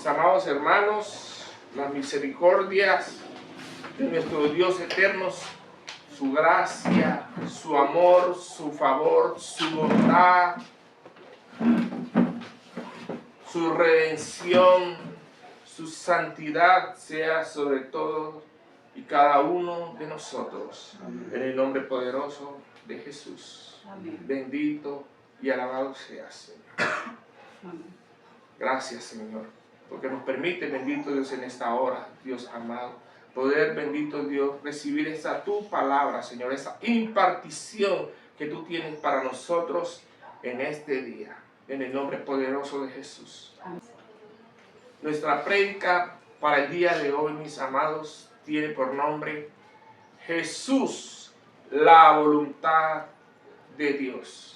Mis amados hermanos, las misericordias de nuestro Dios eterno, su gracia, su amor, su favor, su bondad, su redención, su santidad sea sobre todos y cada uno de nosotros. Amén. En el nombre poderoso de Jesús. Amén. Bendito y alabado seas, Señor. Amén. Gracias, Señor, porque nos permite, bendito Dios, en esta hora, Dios amado, poder, bendito Dios, recibir esa tu palabra, Señor, esa impartición que tú tienes para nosotros en este día, en el nombre poderoso de Jesús. Amén. Nuestra prédica para el día de hoy, mis amados, tiene por nombre Jesús, la voluntad de Dios.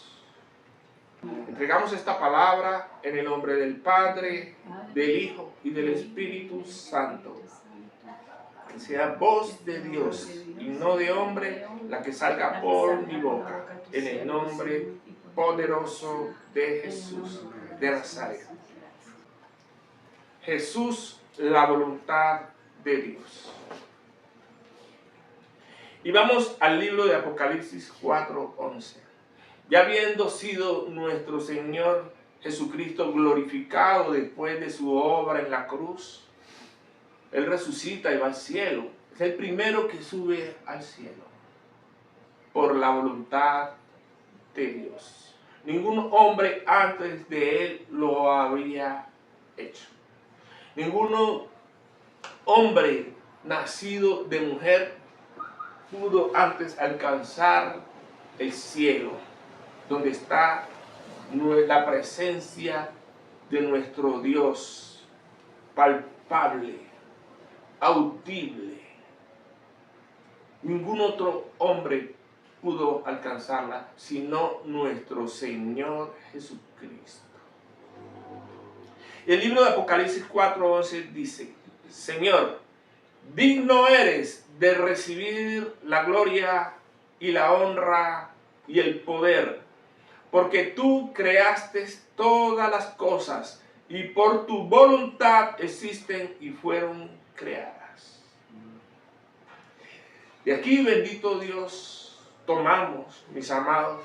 Entregamos esta palabra en el nombre del Padre, del Hijo y del Espíritu Santo. Que sea voz de Dios y no de hombre la que salga por mi boca, en el nombre poderoso de Jesús de Nazaret. Jesús, la voluntad de Dios. Y vamos al libro de Apocalipsis 4:11. Ya habiendo sido nuestro Señor Jesucristo glorificado después de su obra en la cruz, Él resucita y va al cielo. Es el primero que sube al cielo por la voluntad de Dios. Ningún hombre antes de Él lo había hecho. Ningún hombre nacido de mujer pudo antes alcanzar el cielo, donde está la presencia de nuestro Dios, palpable, audible. Ningún otro hombre pudo alcanzarla, sino nuestro Señor Jesucristo. El libro de Apocalipsis 4:11 dice: Señor, digno eres de recibir la gloria y la honra y el poder, porque tú creaste todas las cosas y por tu voluntad existen y fueron creadas. Y aquí, bendito Dios, tomamos, mis amados,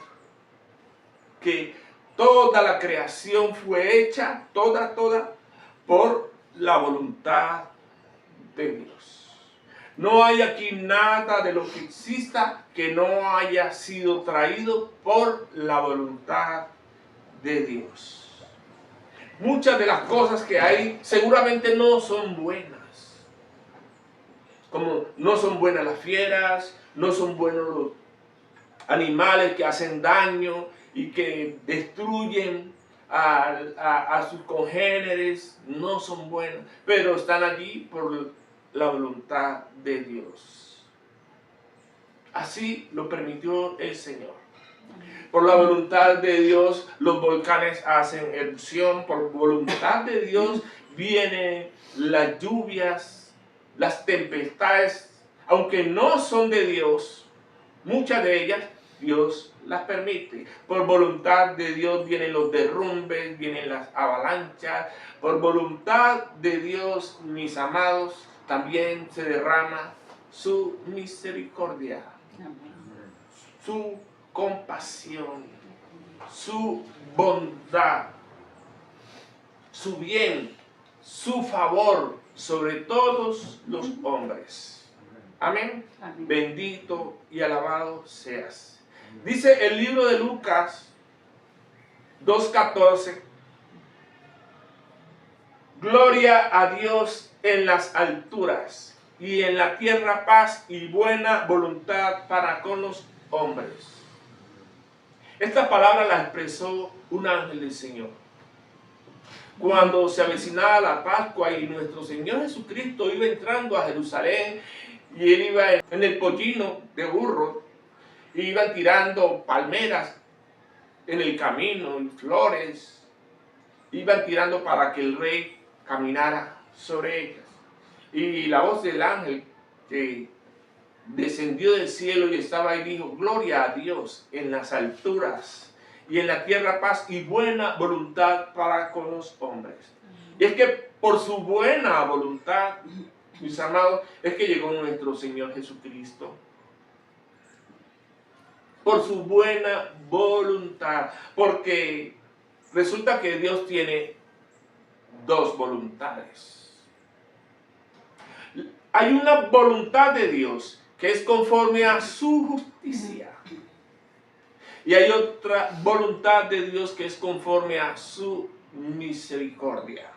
que toda la creación fue hecha, toda, por la voluntad de Dios. No hay aquí nada de lo que exista que no haya sido traído por la voluntad de Dios. Muchas de las cosas que hay seguramente no son buenas. Como no son buenas las fieras, no son buenos los animales que hacen daño y que destruyen a sus congéneres, no son buenos, pero están allí por la voluntad de Dios. Así lo permitió el Señor. Por la voluntad de Dios los volcanes hacen erupción, por voluntad de Dios vienen las lluvias, las tempestades, aunque no son de Dios, muchas de ellas Dios las permite. Por voluntad de Dios vienen los derrumbes, vienen las avalanchas. Por voluntad de Dios, mis amados, también se derrama su misericordia, su compasión, su bondad, su bien, su favor sobre todos los hombres. Amén. Amén. Bendito y alabado seas. Dice el libro de Lucas 2:14. Gloria a Dios en las alturas y en la tierra paz y buena voluntad para con los hombres. Esta palabra la expresó un ángel del Señor. Cuando se avecinaba la Pascua y nuestro Señor Jesucristo iba entrando a Jerusalén y Él iba en el pollino de burro, y iban tirando palmeras en el camino y flores, iban tirando para que el rey caminara sobre ellas. Y la voz del ángel que descendió del cielo y estaba ahí dijo: gloria a Dios en las alturas y en la tierra paz y buena voluntad para con los hombres. Y es que por su buena voluntad, mis amados, es que llegó nuestro Señor Jesucristo. Por su buena voluntad. Porque resulta que Dios tiene dos voluntades. Hay una voluntad de Dios que es conforme a su justicia. Y hay otra voluntad de Dios que es conforme a su misericordia.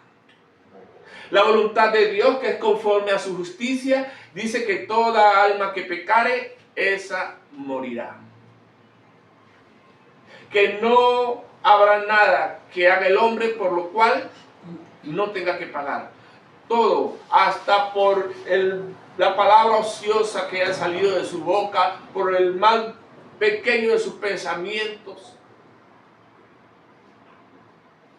La voluntad de Dios, que es conforme a su justicia, dice que toda alma que pecare, esa morirá. Que no habrá nada que haga el hombre por lo cual no tenga que pagar. Todo, hasta por la palabra ociosa que ha salido de su boca, por el mal pequeño de sus pensamientos,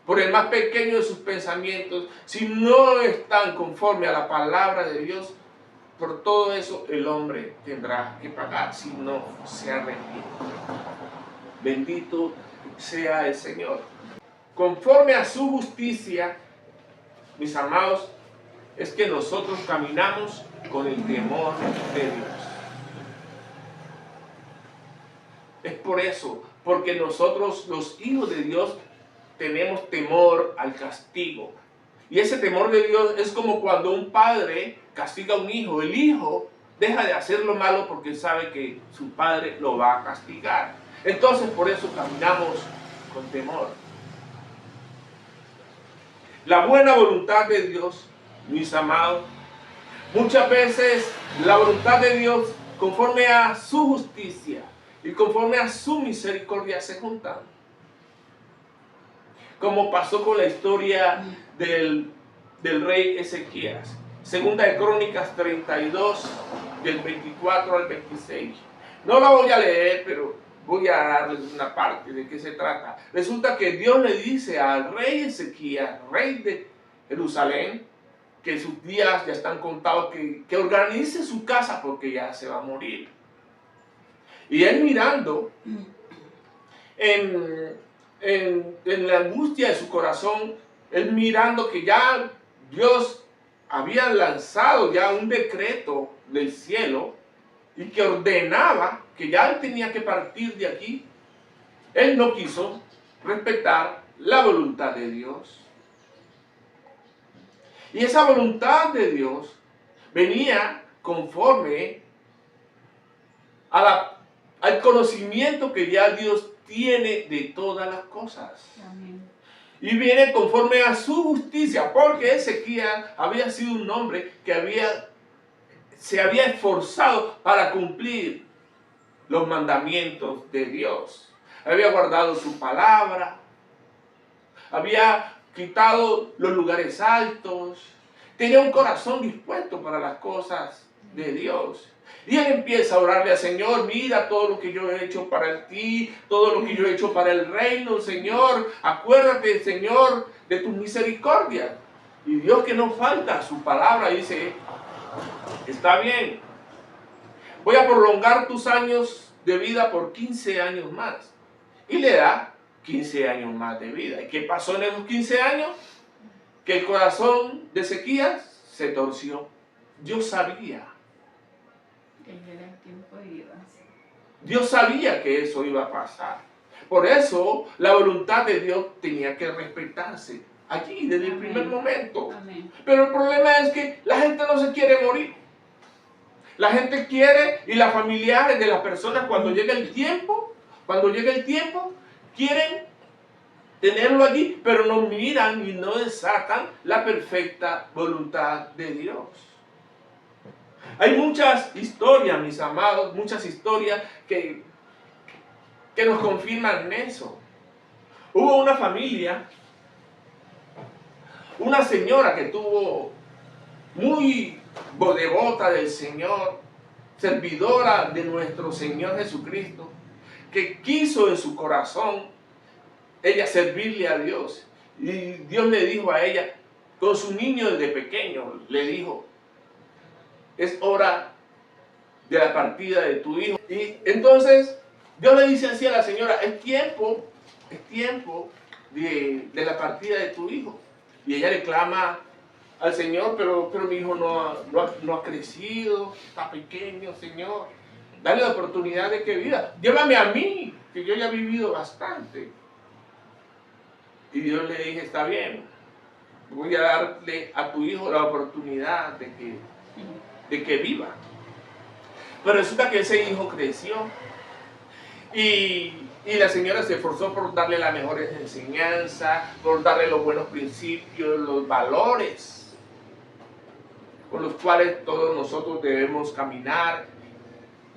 por el más pequeño de sus pensamientos, si no están conforme a la palabra de Dios, por todo eso el hombre tendrá que pagar si no se arrepiente. Bendito sea el Señor. Conforme a su justicia, mis amados, es que nosotros caminamos con el temor de Dios. Es por eso, porque nosotros, los hijos de Dios, tenemos temor al castigo. Y ese temor de Dios es como cuando un padre castiga a un hijo. El hijo deja de hacer lo malo porque sabe que su padre lo va a castigar. Entonces, por eso caminamos con temor. La buena voluntad de Dios, mis amados, muchas veces la voluntad de Dios, conforme a su justicia y conforme a su misericordia, se juntan. Como pasó con la historia del rey Ezequías. Segunda de Crónicas 32, del 24 al 26. No la voy a leer, pero voy a darles una parte de qué se trata. Resulta que Dios le dice al rey Ezequías, rey de Jerusalén, que sus días ya están contados, que organice su casa porque ya se va a morir. Y él mirando en la angustia de su corazón, él mirando que ya Dios había lanzado ya un decreto del cielo y que ordenaba que ya él tenía que partir de aquí, él no quiso respetar la voluntad de Dios. Y esa voluntad de Dios venía conforme al conocimiento que ya Dios tiene de todas las cosas. Amén. Y viene conforme a su justicia, porque Ezequías había sido un hombre que se había esforzado para cumplir los mandamientos de Dios. Había guardado su palabra, había quitado los lugares altos, tenía un corazón dispuesto para las cosas de Dios. Y él empieza a orarle al Señor: mira todo lo que yo he hecho para ti, todo lo que yo he hecho para el reino, Señor. Acuérdate, Señor, de tus misericordias. Y Dios, que no falta su palabra, dice: está bien, voy a prolongar tus años de vida por 15 años más. Y le da 15 años más de vida. ¿Y qué pasó en esos 15 años? Que el corazón de Ezequías se torció. Dios sabía. Dios sabía que eso iba a pasar. Por eso la voluntad de Dios tenía que respetarse allí desde el primer momento. Amén. Pero el problema es que la gente no se quiere morir. La gente quiere, y las familiares de las personas, cuando llega el tiempo, quieren tenerlo allí, pero no miran y no desatan la perfecta voluntad de Dios. Hay muchas historias, mis amados, muchas historias que nos confirman eso. Hubo una familia, una señora que tuvo muy devota del Señor, servidora de nuestro Señor Jesucristo, que quiso en su corazón ella servirle a Dios. Y Dios le dijo a ella, con su niño desde pequeño, le dijo: es hora de la partida de tu hijo. Y entonces Dios le dice así a la señora: es tiempo de la partida de tu hijo. Y ella le clama al Señor, pero mi hijo no ha crecido, está pequeño, Señor. Dale la oportunidad de que viva. Llévame a mí, que yo ya he vivido bastante. Y Dios le dije, está bien, voy a darle a tu hijo la oportunidad de que viva. Pero resulta que ese hijo creció y la señora se esforzó por darle las mejores enseñanzas, por darle los buenos principios, los valores con los cuales todos nosotros debemos caminar.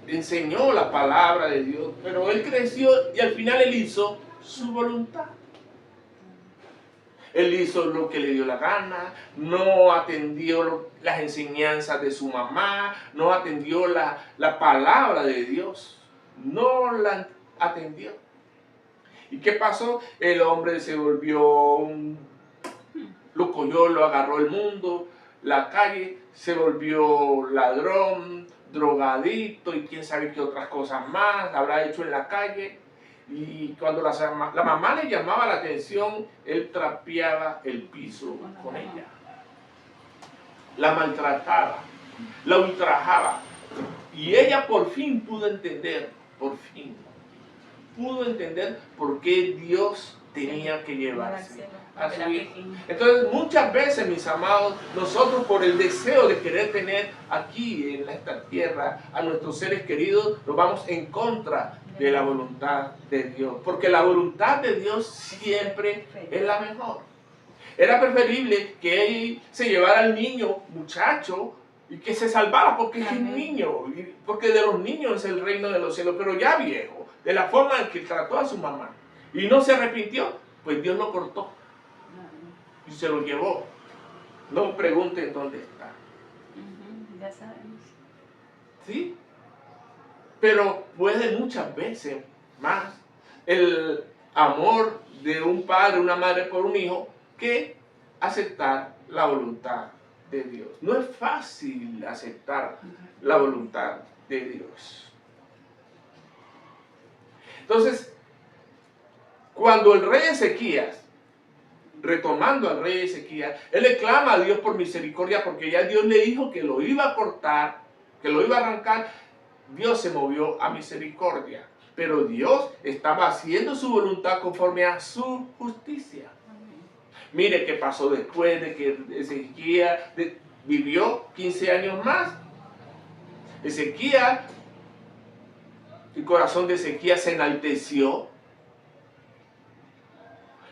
Enseñó la palabra de Dios, pero él creció y al final él hizo su voluntad. Él hizo lo que le dio la gana, no atendió las enseñanzas de su mamá, no atendió la palabra de Dios, no la atendió. ¿Y qué pasó? El hombre se volvió lo cogió, lo agarró el mundo, la calle, se volvió ladrón, drogadicto y quién sabe qué otras cosas más habrá hecho en la calle. Y cuando la mamá le llamaba la atención, él trapeaba el piso con ella. La maltrataba, la ultrajaba. Y ella por fin pudo entender, por qué Dios tenía que llevarse a su hijo. Entonces muchas veces, mis amados, nosotros por el deseo de querer tener aquí en esta tierra a nuestros seres queridos, nos vamos en contra de la voluntad de Dios, porque la voluntad de Dios siempre es la mejor. Era preferible que él se llevara al niño, muchacho, y que se salvara, porque es un niño, porque de los niños es el reino de los cielos, pero ya viejo, de la forma en que trató a su mamá, y no se arrepintió, pues Dios lo cortó, y se lo llevó. No pregunten dónde está. Ya sabemos. ¿Sí? Pero puede muchas veces más el amor de un padre, una madre por un hijo, que aceptar la voluntad de Dios. No es fácil aceptar la voluntad de Dios. Entonces, cuando el rey Ezequías, retomando al rey Ezequías, él le clama a Dios por misericordia, porque ya Dios le dijo que lo iba a cortar, que lo iba a arrancar. Dios se movió a misericordia, pero Dios estaba haciendo su voluntad conforme a su justicia. Mire qué pasó después de que Ezequías vivió 15 años más. Ezequías, el corazón de Ezequías se enalteció.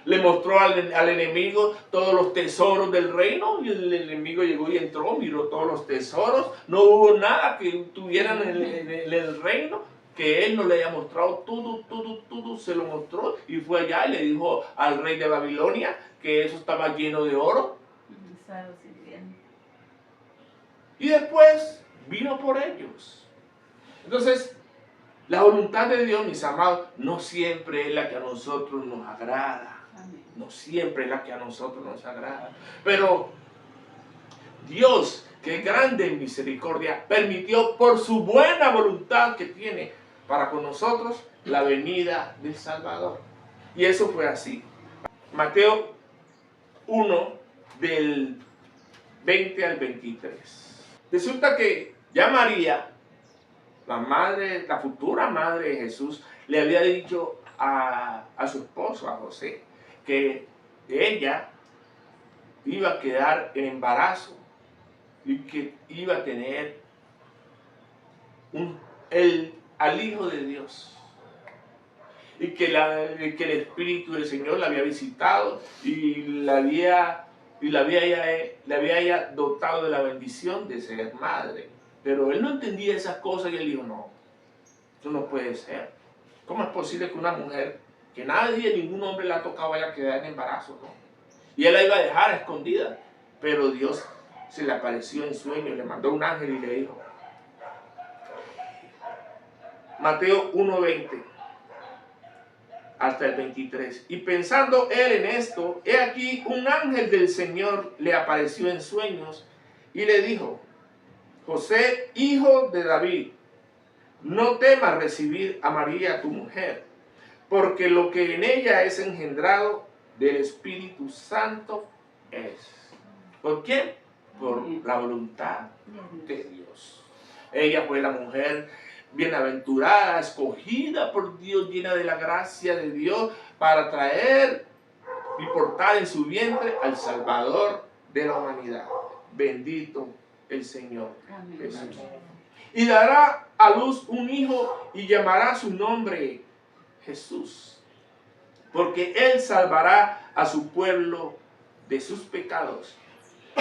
Le mostró al enemigo todos los tesoros del reino, y el enemigo llegó y entró, miró todos los tesoros. No hubo nada que tuvieran en el reino que él no le haya mostrado. Todo se lo mostró, y fue allá y le dijo al rey de Babilonia que eso estaba lleno de oro. Y después vino por ellos. Entonces, la voluntad de Dios, mis amados, no siempre es la que a nosotros nos agrada. No siempre es la que a nosotros nos agrada. Pero Dios, que es grande en misericordia, permitió por su buena voluntad que tiene para con nosotros la venida del Salvador. Y eso fue así. Mateo 1, del 20 al 23. Resulta que ya María, la futura madre de Jesús, le había dicho a su esposo, a José, que ella iba a quedar en embarazo y que iba a tener al Hijo de Dios, y que el Espíritu del Señor la había visitado y la había ella dotado de la bendición de ser madre. Pero él no entendía esas cosas, y él dijo: no, eso no puede ser. ¿Cómo es posible que una mujer que nadie, ningún hombre la ha tocado, vaya a quedar en embarazo? ¿No? Y él la iba a dejar escondida, pero Dios se le apareció en sueños, le mandó un ángel y le dijo. Mateo 1:20 hasta el 23. Y pensando él en esto, he aquí un ángel del Señor le apareció en sueños y le dijo: José, hijo de David, no temas recibir a María tu mujer, porque lo que en ella es engendrado del Espíritu Santo es. ¿Por quién? por la voluntad de Dios. Ella fue la mujer bienaventurada, escogida por Dios, llena de la gracia de Dios para traer y portar en su vientre al Salvador de la humanidad. Bendito el Señor Jesús. Y dará a luz un hijo y llamará su nombre Jesús, porque él salvará a su pueblo de sus pecados.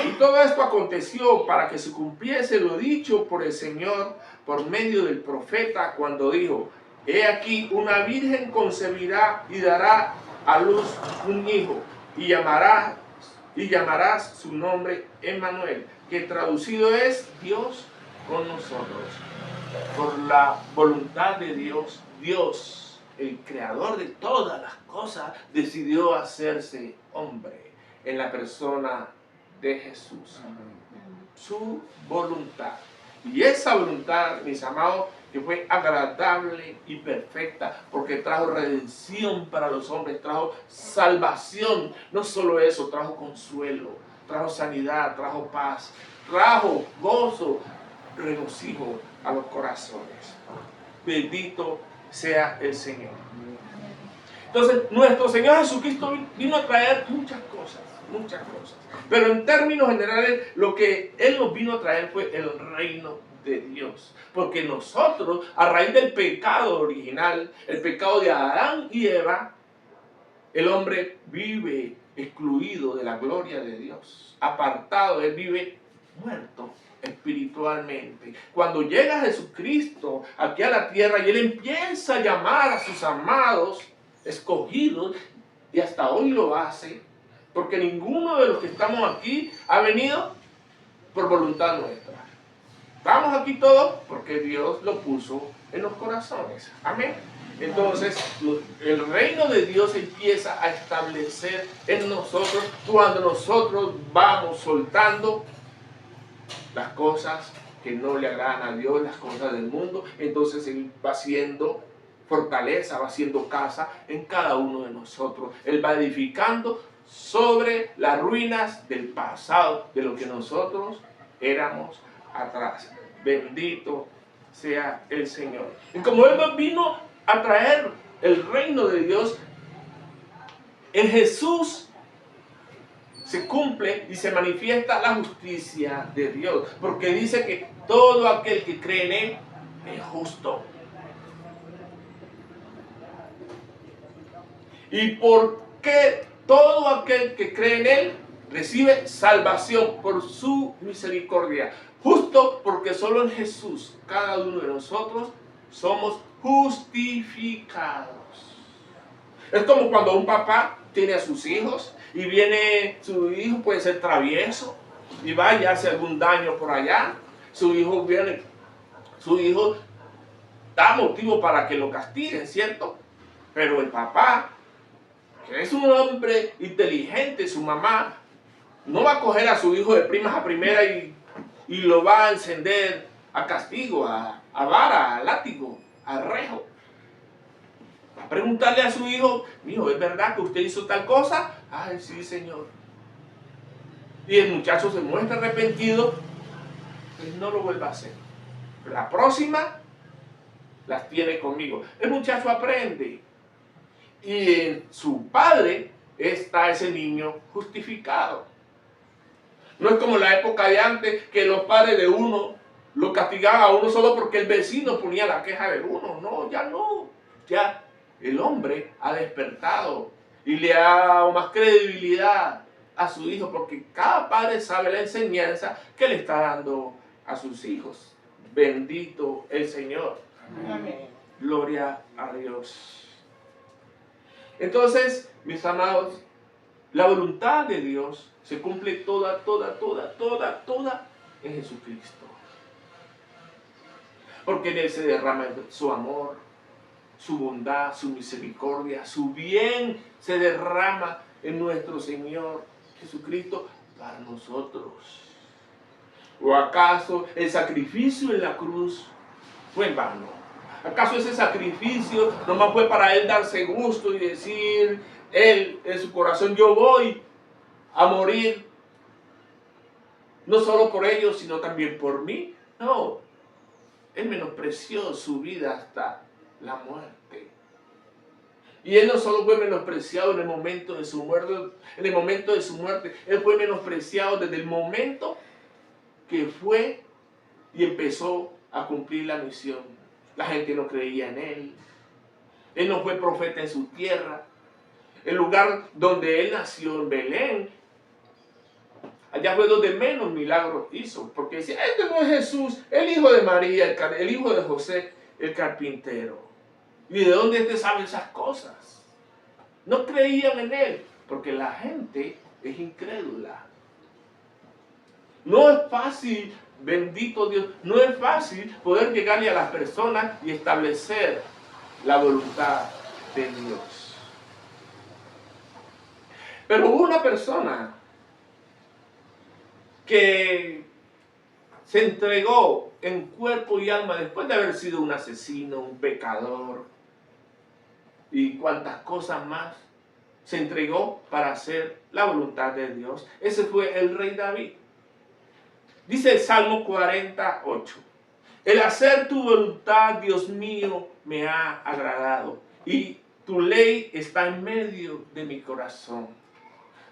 Y todo esto aconteció para que se cumpliese lo dicho por el Señor por medio del profeta cuando dijo: he aquí una virgen concebirá y dará a luz un hijo y llamarás su nombre Emmanuel, que traducido es Dios con nosotros. Por la voluntad de Dios, Dios, el creador de todas las cosas, decidió hacerse hombre en la persona de Jesús. Su voluntad. Y esa voluntad, mis amados, que fue agradable y perfecta, porque trajo redención para los hombres, trajo salvación. No solo eso, trajo consuelo, trajo sanidad, trajo paz, trajo gozo, regocijo a los corazones. Bendito sea el Señor. Entonces, nuestro Señor Jesucristo vino a traer muchas cosas. Pero en términos generales, lo que Él nos vino a traer fue el reino de Dios. Porque nosotros, a raíz del pecado original, el pecado de Adán y Eva, el hombre vive excluido de la gloria de Dios, apartado, él vive muerto espiritualmente. Cuando llega Jesucristo aquí a la tierra y Él empieza a llamar a sus amados, escogidos, y hasta hoy lo hace, porque ninguno de los que estamos aquí ha venido por voluntad nuestra. Estamos aquí todos porque Dios lo puso en los corazones. Amén. Entonces, el reino de Dios empieza a establecer en nosotros cuando nosotros vamos soltando las cosas que no le agradan a Dios, las cosas del mundo. Entonces Él va haciendo fortaleza, va haciendo casa en cada uno de nosotros. Él va edificando sobre las ruinas del pasado, de lo que nosotros éramos atrás. Bendito sea el Señor. Y como Él nos vino a traer el reino de Dios, en Jesús se cumple y se manifiesta la justicia de Dios, porque dice que todo aquel que cree en Él es justo. ¿Y por qué todo aquel que cree en Él recibe salvación por su misericordia? Justo porque solo en Jesús cada uno de nosotros somos justificados. Es como cuando un papá tiene a sus hijos y viene su hijo, puede ser travieso, y va y hace algún daño por allá. Su hijo viene, su hijo da motivo para que lo castiguen, ¿cierto? Pero el papá, que es un hombre inteligente, su mamá, no va a coger a su hijo de primas a primera y lo va a encender a castigo, a vara, a látigo, a rejo. Va a preguntarle a su hijo: mijo, ¿es verdad que usted hizo tal cosa? Ay, sí, señor. Y el muchacho se muestra arrepentido, pues no lo vuelva a hacer. La próxima las tiene conmigo. El muchacho aprende. Y en su padre está ese niño justificado. No es como en la época de antes, que los padres de uno lo castigaban a uno solo porque el vecino ponía la queja de uno. No, ya no. Ya el hombre ha despertado y le ha dado más credibilidad a su hijo, porque cada padre sabe la enseñanza que le está dando a sus hijos. Bendito el Señor. Amén. Gloria a Dios. Entonces, mis amados, la voluntad de Dios se cumple toda en Jesucristo. Porque en Él se derrama su amor, su bondad, su misericordia, su bien se derrama en nuestro Señor Jesucristo para nosotros. ¿O acaso el sacrificio en la cruz fue en vano? ¿Acaso ese sacrificio nomás fue para Él darse gusto y decir, Él en su corazón, yo voy a morir? no solo por ellos, sino también por mí. No, Él menospreció su vida hasta la muerte. Y Él no solo fue menospreciado en el momento de su muerte, Él fue menospreciado desde el momento que fue y empezó a cumplir la misión. La gente no creía en Él. Él no fue profeta en su tierra. El lugar donde Él nació, en Belén, allá fue donde menos milagros hizo. Porque decía, este no es Jesús, el hijo de María, el hijo de José, el carpintero. ¿Y de dónde este sabe esas cosas? No creían en Él, porque la gente es incrédula. No es fácil, bendito Dios, no es fácil poder llegarle a las personas y establecer la voluntad de Dios. Pero hubo una persona que se entregó en cuerpo y alma después de haber sido un asesino, un pecador y cuantas cosas más. Se entregó para hacer la voluntad de Dios. Ese fue el rey David. Dice el Salmo 48. El hacer tu voluntad, Dios mío, me ha agradado. Y tu ley está en medio de mi corazón.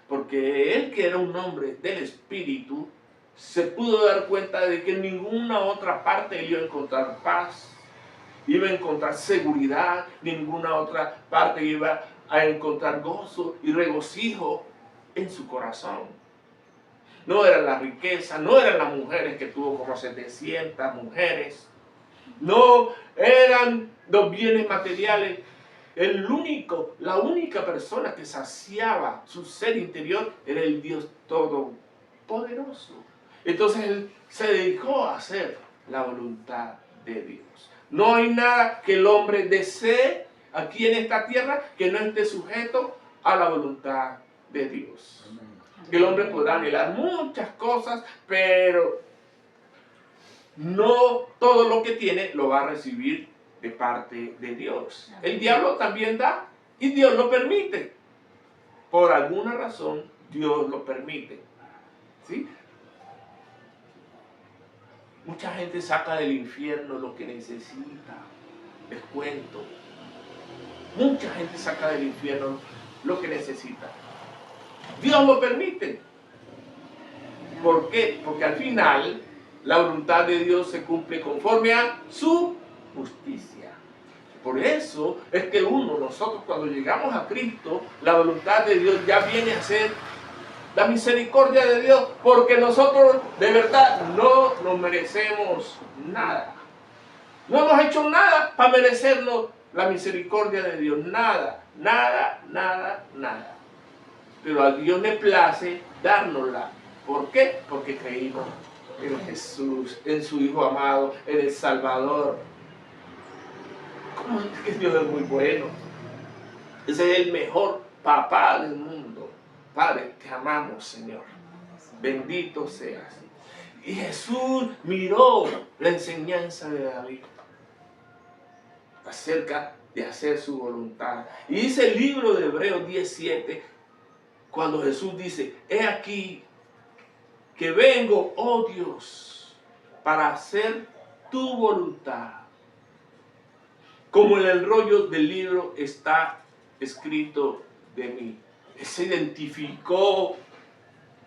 Porque él, que era un hombre del Espíritu, se pudo dar cuenta de que en ninguna otra parte él iba a encontrar paz, iba a encontrar seguridad, ninguna otra parte iba a encontrar gozo y regocijo en su corazón. No era la riqueza, no eran las mujeres que tuvo como 700 mujeres, no eran los bienes materiales. La única persona que saciaba su ser interior era el Dios Todopoderoso. Entonces él se dedicó a hacer la voluntad de Dios. No hay nada que el hombre desee aquí en esta tierra que no esté sujeto a la voluntad de Dios. El hombre podrá anhelar muchas cosas, pero no todo lo que tiene lo va a recibir de parte de Dios. El diablo también da y Dios lo permite. Por alguna razón Dios lo permite. ¿Sí? Mucha gente saca del infierno lo que necesita. Les cuento. Mucha gente saca del infierno lo que necesita. Dios lo permite. ¿Por qué? Porque al final la voluntad de Dios se cumple conforme a su justicia. Por eso es que nosotros cuando llegamos a Cristo, la voluntad de Dios ya viene a ser la misericordia de Dios, porque nosotros de verdad no nos merecemos nada. No hemos hecho nada para merecernos la misericordia de Dios. Nada, nada, nada, nada. Pero a Dios le place dárnosla. ¿Por qué? Porque creímos en Jesús, en su Hijo amado, en el Salvador. ¿Cómo es que Dios es muy bueno? Ese es el mejor papá del mundo. Padre, te amamos, Señor. Bendito seas. Y Jesús miró la enseñanza de David acerca de hacer su voluntad. Y dice el libro de Hebreos 17, cuando Jesús dice, he aquí que vengo, oh Dios, para hacer tu voluntad. Como en el rollo del libro está escrito de mí. Él se identificó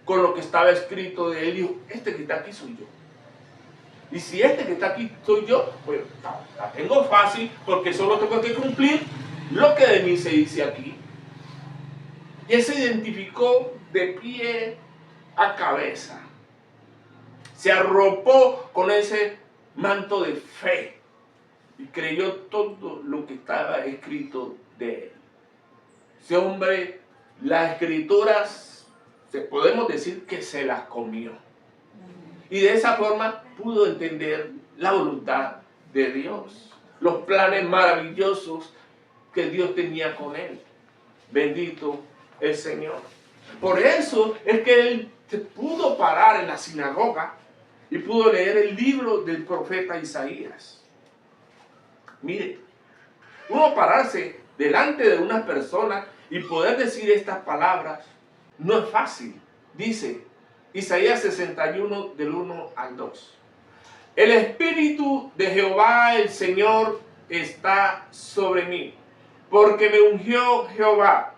con lo que estaba escrito de él y dijo, este que está aquí soy yo. Y si este que está aquí soy yo, pues la tengo fácil porque solo tengo que cumplir lo que de mí se dice aquí. Y él se identificó de pie a cabeza. Se arropó con ese manto de fe y creyó todo lo que estaba escrito de él. Ese hombre, las escrituras, podemos decir que se las comió. Y de esa forma pudo entender la voluntad de Dios, los planes maravillosos que Dios tenía con él. Bendito el Señor. Por eso es que él se pudo parar en la sinagoga y pudo leer el libro del profeta Isaías. Mire, uno pararse delante de una persona y poder decir estas palabras no es fácil. Dice, Isaías 61 del 1 al 2. El Espíritu de Jehová el Señor está sobre mí, porque me ungió Jehová.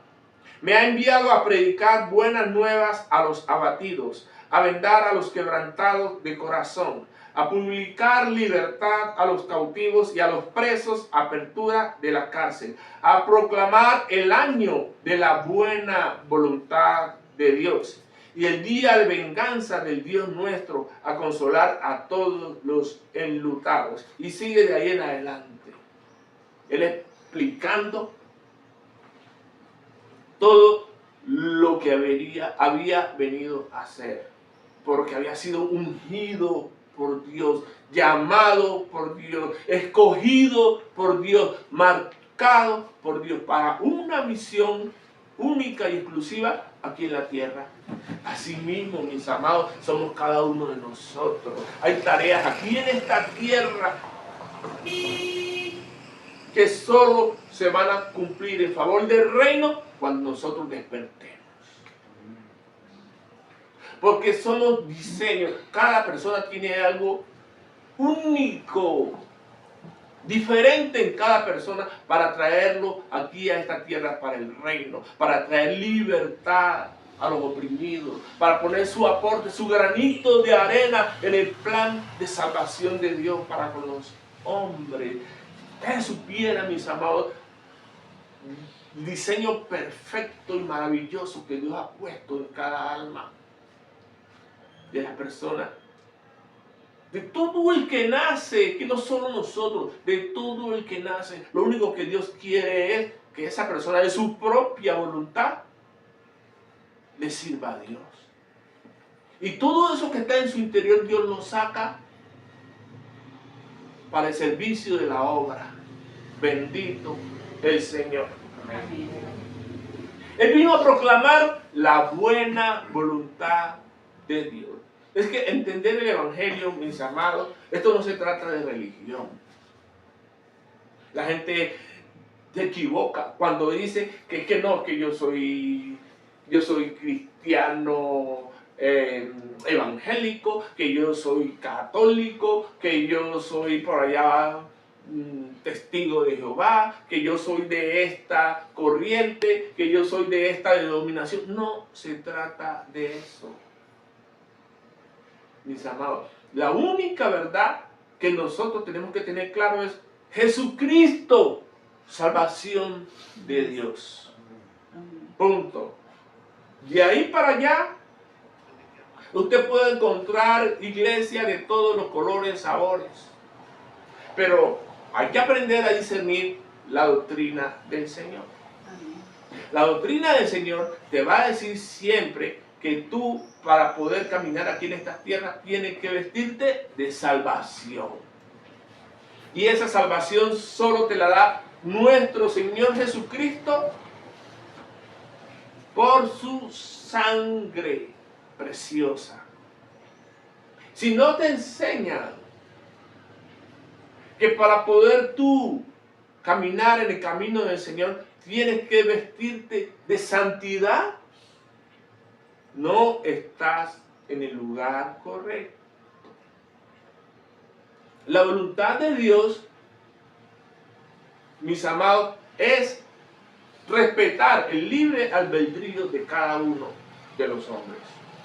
Me ha enviado a predicar buenas nuevas a los abatidos, a vendar a los quebrantados de corazón, a publicar libertad a los cautivos y a los presos, apertura de la cárcel, a proclamar el año de la buena voluntad de Dios y el día de venganza del Dios nuestro, a consolar a todos los enlutados. Y sigue de ahí en adelante, él explicando todo lo que había venido a hacer, porque había sido ungido por Dios, llamado por Dios, escogido por Dios, marcado por Dios para una misión única y exclusiva aquí en la tierra. Asimismo, mis amados, somos cada uno de nosotros. Hay tareas aquí en esta tierra que solo se van a cumplir en favor del reino cuando nosotros despertemos. Porque somos diseños. Cada persona tiene algo único, diferente en cada persona para traerlo aquí a esta tierra para el reino, para traer libertad a los oprimidos, para poner su aporte, su granito de arena en el plan de salvación de Dios para con los hombres. Ustedes supieran, mis amados, el diseño perfecto y maravilloso que Dios ha puesto en cada alma de las personas, de todo el que nace, que no solo nosotros, de todo el que nace. Lo único que Dios quiere es que esa persona de su propia voluntad le sirva a Dios. Y todo eso que está en su interior, Dios lo saca para el servicio de la obra. Bendito el Señor. Amén. Él vino a proclamar la buena voluntad de Dios. Es que entender el Evangelio, mis amados, esto no se trata de religión. La gente se equivoca cuando dice que no, que yo soy cristiano evangélico, que yo soy católico, que yo soy por allá testigo de Jehová, que yo soy de esta corriente, que yo soy de esta denominación. No se trata de eso, mis amados. La única verdad que nosotros tenemos que tener claro es Jesucristo, salvación de Dios. Punto. De ahí para allá, usted puede encontrar iglesias de todos los colores, sabores. Pero hay que aprender a discernir la doctrina del Señor. La doctrina del Señor te va a decir siempre que tú, para poder caminar aquí en estas tierras, tienes que vestirte de salvación. Y esa salvación solo te la da nuestro Señor Jesucristo por su sangre preciosa. Si no te enseñan que para poder tú caminar en el camino del Señor tienes que vestirte de santidad, no estás en el lugar correcto. La voluntad de Dios, mis amados, es respetar el libre albedrío de cada uno de los hombres.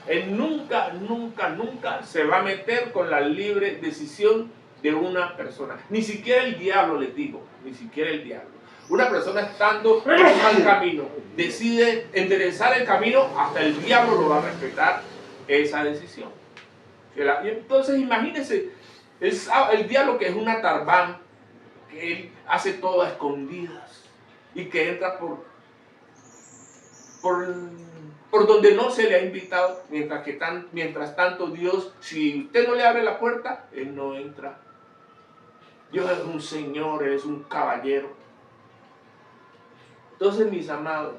Él nunca, nunca, nunca se va a meter con la libre decisión de una persona. Ni siquiera el diablo, les digo, ni siquiera el diablo. Una persona estando en un mal camino, decide enderezar el camino, hasta el diablo lo va a respetar esa decisión. Y entonces imagínense, el diablo, que es una tarbán, que él hace todo a escondidas y que entra por donde no se le ha invitado, mientras tanto Dios, si usted no le abre la puerta, él no entra. Dios es un Señor, Él es un caballero. Entonces, mis amados,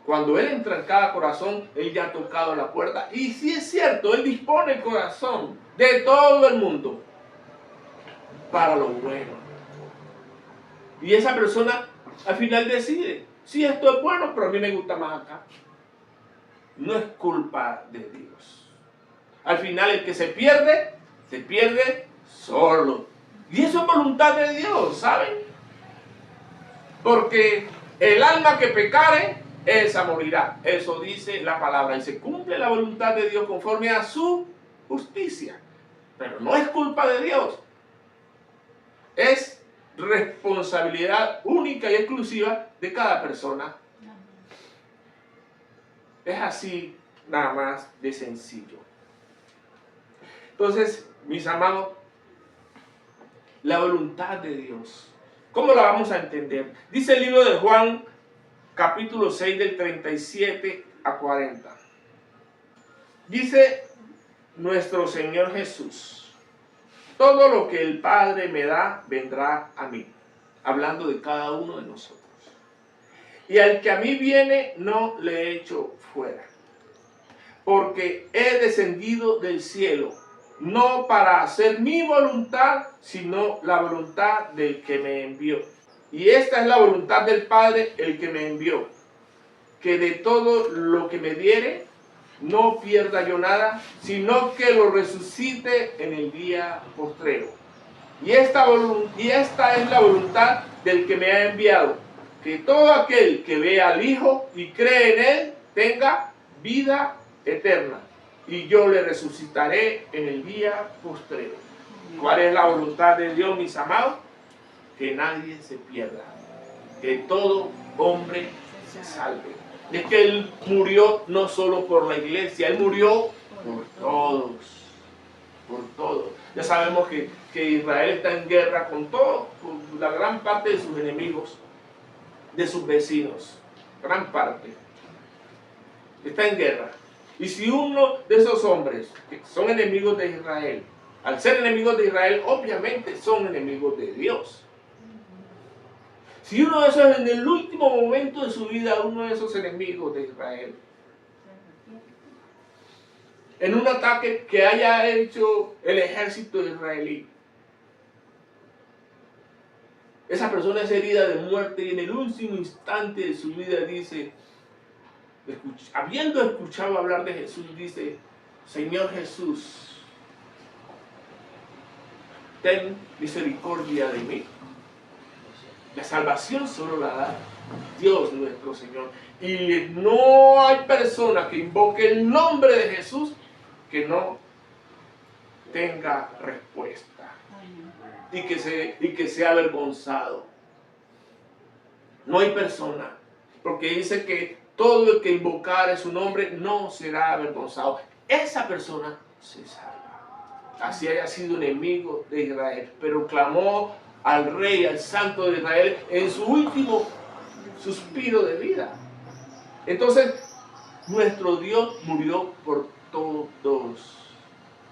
cuando Él entra en cada corazón, Él ya ha tocado la puerta. Y sí es cierto, Él dispone el corazón de todo el mundo para lo bueno. Y esa persona al final decide, sí, esto es bueno, pero a mí me gusta más acá. no es culpa de Dios. Al final el que se pierde solo. Y eso es voluntad de Dios, ¿saben? Porque el alma que pecare, esa morirá. Eso dice la palabra. Y se cumple la voluntad de Dios conforme a su justicia. Pero no es culpa de Dios. Es responsabilidad única y exclusiva de cada persona. Es así, nada más de sencillo. Entonces, mis amados, la voluntad de Dios, ¿cómo la vamos a entender? Dice el libro de Juan, capítulo 6, del 37 a 40. Dice nuestro Señor Jesús: todo lo que el Padre me da, vendrá a mí. Hablando de cada uno de nosotros. Y al que a mí viene, no le echo fuera. Porque he descendido del cielo, no para hacer mi voluntad, sino la voluntad del que me envió. Y esta es la voluntad del Padre, el que me envió, que de todo lo que me diere, no pierda yo nada, sino que lo resucite en el día postrero. Y esta es la voluntad del que me ha enviado, que todo aquel que vea al Hijo y cree en Él, tenga vida eterna, y yo le resucitaré en el día postrero. ¿Cuál es la voluntad de Dios, mis amados? Que nadie se pierda, que todo hombre se salve. Es que Él murió no solo por la iglesia, Él murió por todos, por todos. Ya sabemos que Israel está en guerra con todo, con la gran parte de sus enemigos, de sus vecinos, gran parte. Está en guerra. Y si uno de esos hombres que son enemigos de Israel, al ser enemigos de Israel, obviamente son enemigos de Dios. Si uno de esos, en el último momento de su vida, uno de esos enemigos de Israel, en un ataque que haya hecho el ejército israelí, esa persona es herida de muerte y en el último instante de su vida dice, habiendo escuchado hablar de Jesús, dice: Señor Jesús, ten misericordia de mí. La salvación solo la da Dios nuestro Señor. Y no hay persona que invoque el nombre de Jesús que no tenga respuesta y que sea avergonzado. No hay persona, porque dice que todo el que invocare su nombre no será avergonzado. Esa persona se salva. Así haya sido enemigo de Israel, pero clamó al Rey, al Santo de Israel, en su último suspiro de vida. Entonces, nuestro Dios murió por todos.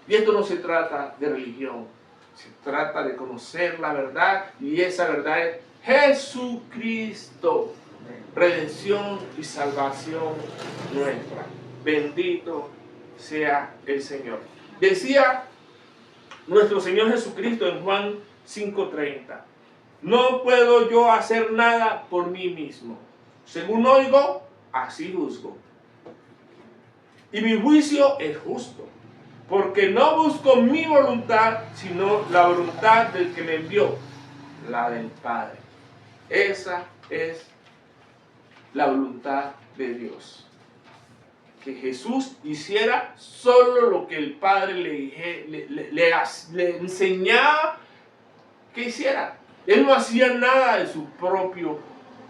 Y esto no se trata de religión, se trata de conocer la verdad, y esa verdad es Jesucristo, redención y salvación nuestra. Bendito sea el Señor. Decía nuestro Señor Jesucristo en Juan 5:30: no puedo yo hacer nada por mí mismo. Según oigo, así juzgo. Y mi juicio es justo, porque no busco mi voluntad, sino la voluntad del que me envió, la del Padre. Esa es la voluntad de Dios. Que Jesús hiciera solo lo que el Padre le enseñaba que hiciera. Él no hacía nada de su propio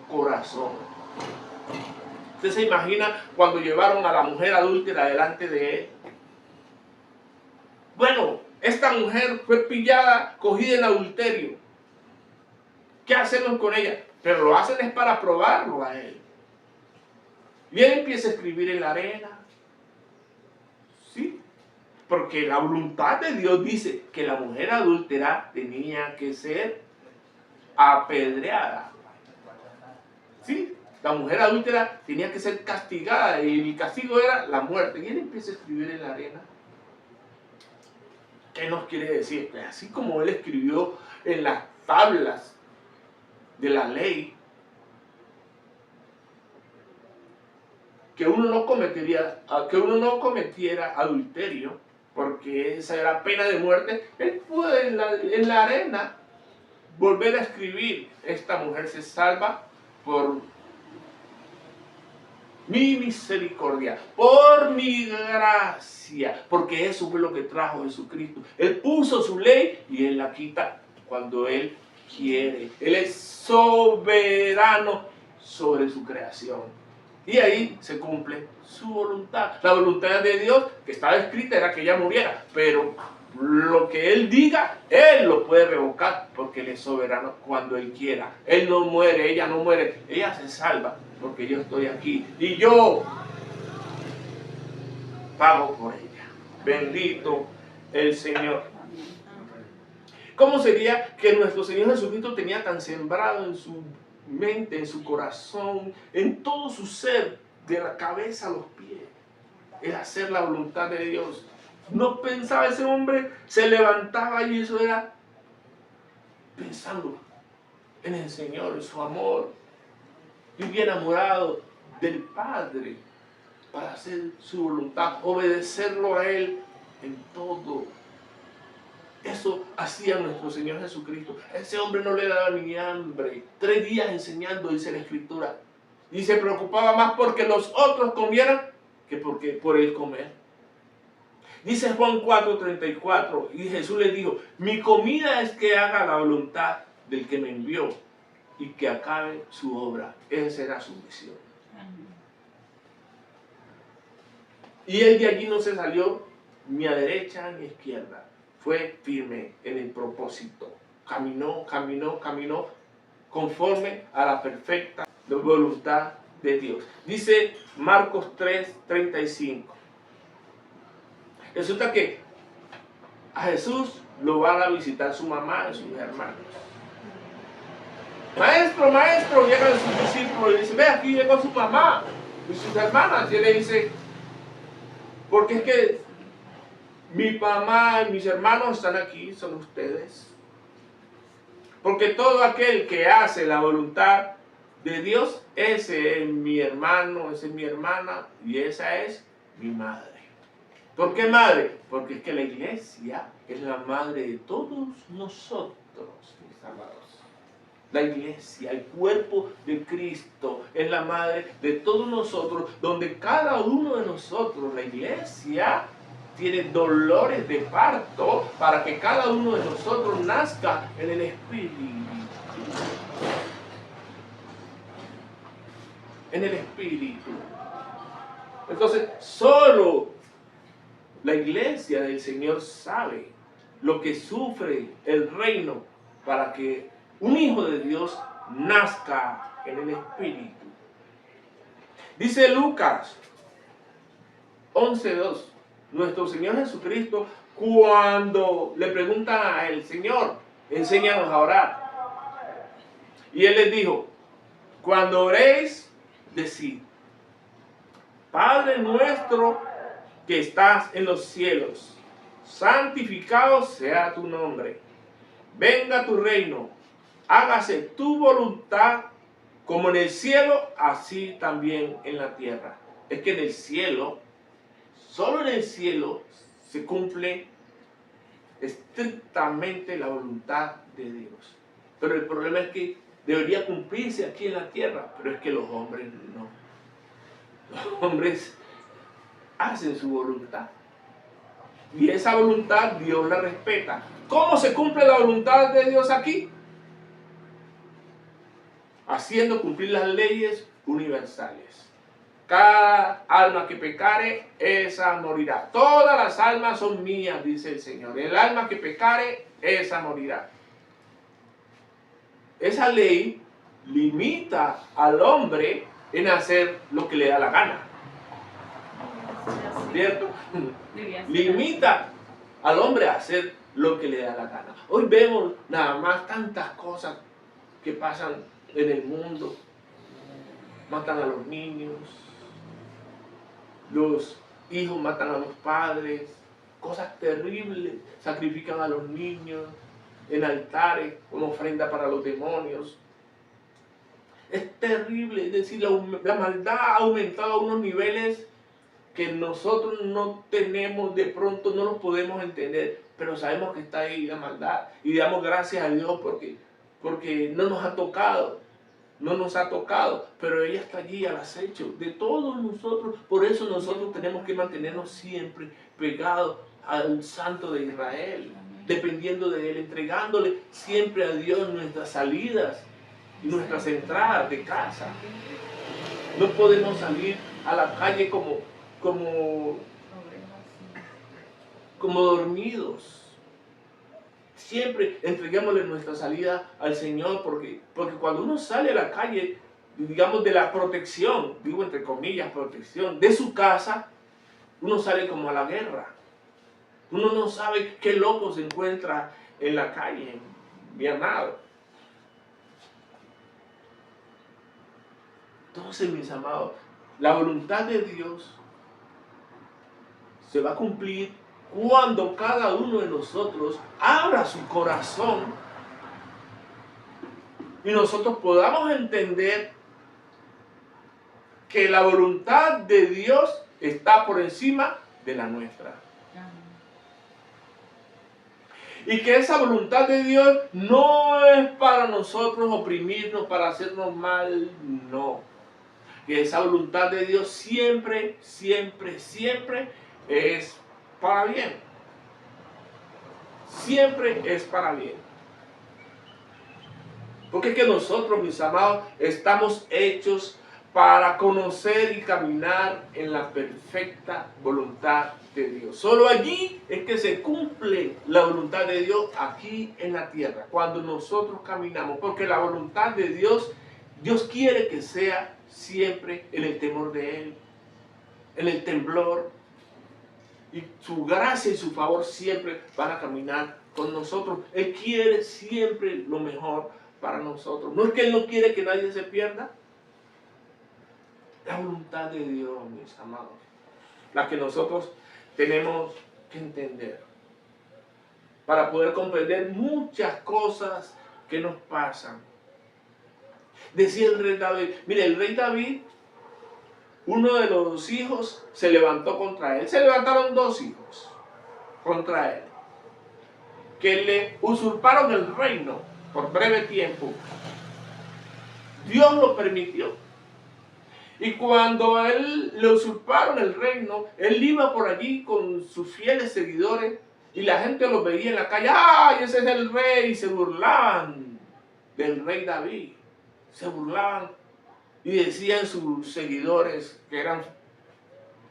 corazón. ¿Usted se imagina cuando llevaron a la mujer adúltera delante de él? Bueno, esta mujer fue pillada, cogida en adulterio. ¿Qué hacemos con ella? Pero lo hacen es para probarlo a él. Y él empieza a escribir en la arena. ¿Sí? Porque la voluntad de Dios dice que la mujer adúltera tenía que ser apedreada. ¿Sí? La mujer adúltera tenía que ser castigada y el castigo era la muerte. Y él empieza a escribir en la arena. ¿Qué nos quiere decir? Pues así como él escribió en las tablas de la ley, que uno no cometiera adulterio, porque esa era pena de muerte, él pudo en la arena volver a escribir: esta mujer se salva por mi misericordia, por mi gracia, porque eso fue lo que trajo Jesucristo. Él puso su ley y Él la quita cuando Él quiere. Él es soberano sobre su creación. Y ahí se cumple su voluntad. La voluntad de Dios que estaba escrita era que ella muriera, pero lo que Él diga, Él lo puede revocar, porque Él es soberano cuando Él quiera. Él no muere, ella no muere, ella se salva, porque yo estoy aquí y yo pago por ella. Bendito el Señor. ¿Cómo sería que nuestro Señor Jesucristo tenía tan sembrado en su mente, en su corazón, en todo su ser, de la cabeza a los pies, el hacer la voluntad de Dios? No pensaba ese hombre, se levantaba y eso era pensando en el Señor, en su amor. Vivía enamorado del Padre para hacer su voluntad, obedecerlo a Él en todo. Eso hacía nuestro Señor Jesucristo. A ese hombre no le daba ni hambre. 3 días enseñando, dice la Escritura. Y se preocupaba más porque los otros comieran que por él comer. Dice Juan 4:34, y Jesús les dijo: mi comida es que haga la voluntad del que me envió y que acabe su obra. Esa era su misión. Y él de allí no se salió ni a derecha ni a izquierda. Fue firme en el propósito. Caminó conforme a la perfecta voluntad de Dios. Dice Marcos 3:35. Resulta que a Jesús lo van a visitar su mamá y sus hermanos. Maestro, llegan sus discípulos y le dicen: ve, aquí llegó su mamá y sus hermanas. Y él le dice: porque es que mi mamá y mis hermanos están aquí, son ustedes. Porque todo aquel que hace la voluntad de Dios, ese es mi hermano, esa es mi hermana y esa es mi madre. ¿Por qué madre? Porque es que la iglesia es la madre de todos nosotros, mis amados. La iglesia, el cuerpo de Cristo, es la madre de todos nosotros, donde cada uno de nosotros, la iglesia, tiene dolores de parto para que cada uno de nosotros nazca en el Espíritu. En el Espíritu. Entonces, solo la iglesia del Señor sabe lo que sufre el reino para que un hijo de Dios nazca en el Espíritu. Dice Lucas 11:2. Nuestro Señor Jesucristo, cuando le preguntan a él: Señor, enséñanos a orar. Y él les dijo: cuando oréis, decid: Padre nuestro que estás en los cielos, santificado sea tu nombre. Venga tu reino, hágase tu voluntad como en el cielo, así también en la tierra. Es que en el cielo, solo en el cielo, se cumple estrictamente la voluntad de Dios. Pero el problema es que debería cumplirse aquí en la tierra, pero es que los hombres no. Los hombres hacen su voluntad. Y esa voluntad Dios la respeta. ¿Cómo se cumple la voluntad de Dios aquí? Haciendo cumplir las leyes universales. Cada alma que pecare, esa morirá. Todas las almas son mías, dice el Señor. El alma que pecare, esa morirá. Esa ley limita al hombre en hacer lo que le da la gana. ¿Cierto? Limita al hombre a hacer lo que le da la gana. Hoy vemos nada más tantas cosas que pasan en el mundo. Matan a los niños, los hijos matan a los padres, cosas terribles, sacrifican a los niños en altares como ofrenda para los demonios. Es terrible, es decir, la maldad ha aumentado a unos niveles que nosotros no tenemos, de pronto no los podemos entender, pero sabemos que está ahí la maldad y damos gracias a Dios porque no nos ha tocado, pero ella está allí al acecho de todos nosotros. Por eso nosotros tenemos que mantenernos siempre pegados al Santo de Israel, dependiendo de Él, entregándole siempre a Dios nuestras salidas y nuestras entradas de casa. No podemos salir a la calle como dormidos. Siempre entreguémosle nuestra salida al Señor, porque cuando uno sale a la calle, digamos, de la protección, digo entre comillas, protección, de su casa, uno sale como a la guerra. Uno no sabe qué loco se encuentra en la calle, mi amado. Entonces, mis amados, la voluntad de Dios se va a cumplir cuando cada uno de nosotros abra su corazón y nosotros podamos entender que la voluntad de Dios está por encima de la nuestra. Y que esa voluntad de Dios no es para nosotros oprimirnos, para hacernos mal, no. Que esa voluntad de Dios siempre, siempre, siempre es para bien. Siempre es para bien. Porque es que nosotros, mis amados, estamos hechos para conocer y caminar en la perfecta voluntad de Dios. Solo allí es que se cumple la voluntad de Dios aquí en la tierra, cuando nosotros caminamos. Porque la voluntad de Dios, Dios quiere que sea siempre en el temor de Él, en el temblor. Y su gracia y su favor siempre van a caminar con nosotros. Él quiere siempre lo mejor para nosotros. No es que Él no quiere que nadie se pierda. La voluntad de Dios, mis amados, la que nosotros tenemos que entender para poder comprender muchas cosas que nos pasan. Decía el rey David, mire, el rey David, uno de los hijos se levantó contra él. Se levantaron dos hijos contra él, que le usurparon el reino por breve tiempo. Dios lo permitió. Y cuando a él le usurparon el reino, él iba por allí con sus fieles seguidores y la gente lo veía en la calle. ¡Ay, ese es el rey! Y se burlaban del rey David. Se burlaban y decían sus seguidores, que eran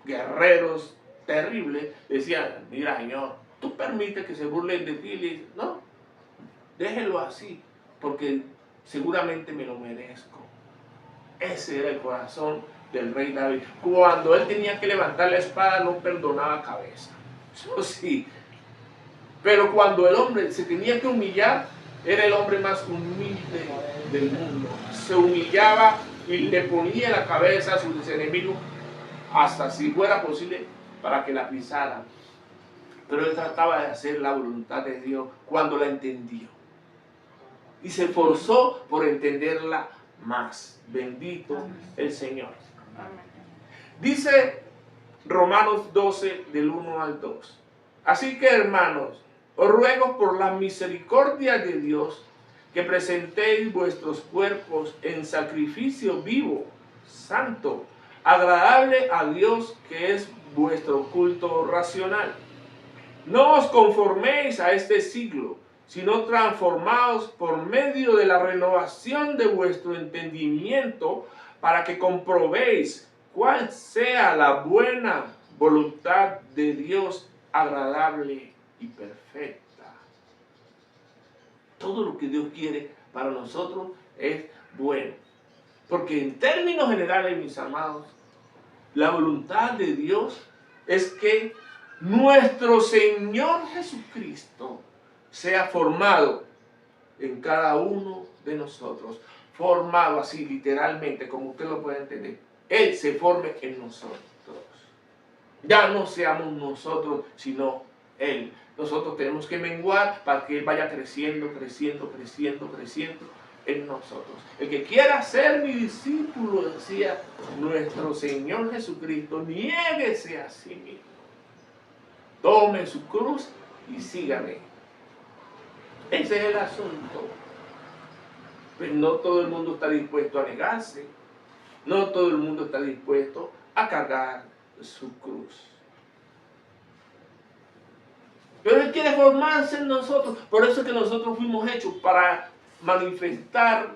guerreros terribles, decían, mira, Señor, tú permites que se burlen de ti. Y le dice, no, déjelo así, porque seguramente me lo merezco. Ese era el corazón del rey David. Cuando él tenía que levantar la espada, no perdonaba cabeza. Eso sí. Pero cuando el hombre se tenía que humillar, era el hombre más humilde del mundo. Se humillaba y le ponía la cabeza a sus enemigos hasta si fuera posible para que la pisaran. Pero él trataba de hacer la voluntad de Dios cuando la entendió. Y se esforzó por entenderla más. Bendito el Señor. Dice Romanos 12 del 1 al 2. Así que, hermanos, os ruego por la misericordia de Dios que presentéis vuestros cuerpos en sacrificio vivo, santo, agradable a Dios, que es vuestro culto racional. No os conforméis a este siglo, sino transformaos por medio de la renovación de vuestro entendimiento, para que comprobéis cuál sea la buena voluntad de Dios, agradable y perfecta. Todo lo que Dios quiere para nosotros es bueno. Porque en términos generales, mis amados, la voluntad de Dios es que nuestro Señor Jesucristo sea formado en cada uno de nosotros. Formado así literalmente, como usted lo puede entender. Él se forme en nosotros. Ya no seamos nosotros, sino Él. Nosotros tenemos que menguar para que Él vaya creciendo, creciendo, creciendo, creciendo. en nosotros. El que quiera ser mi discípulo, decía nuestro Señor Jesucristo, niéguese a sí mismo. Tome su cruz y sígame. Ese es el asunto. Pero no todo el mundo está dispuesto a negarse. No todo el mundo está dispuesto a cargar su cruz. Pero Él quiere formarse en nosotros. Por eso es que nosotros fuimos hechos para manifestar.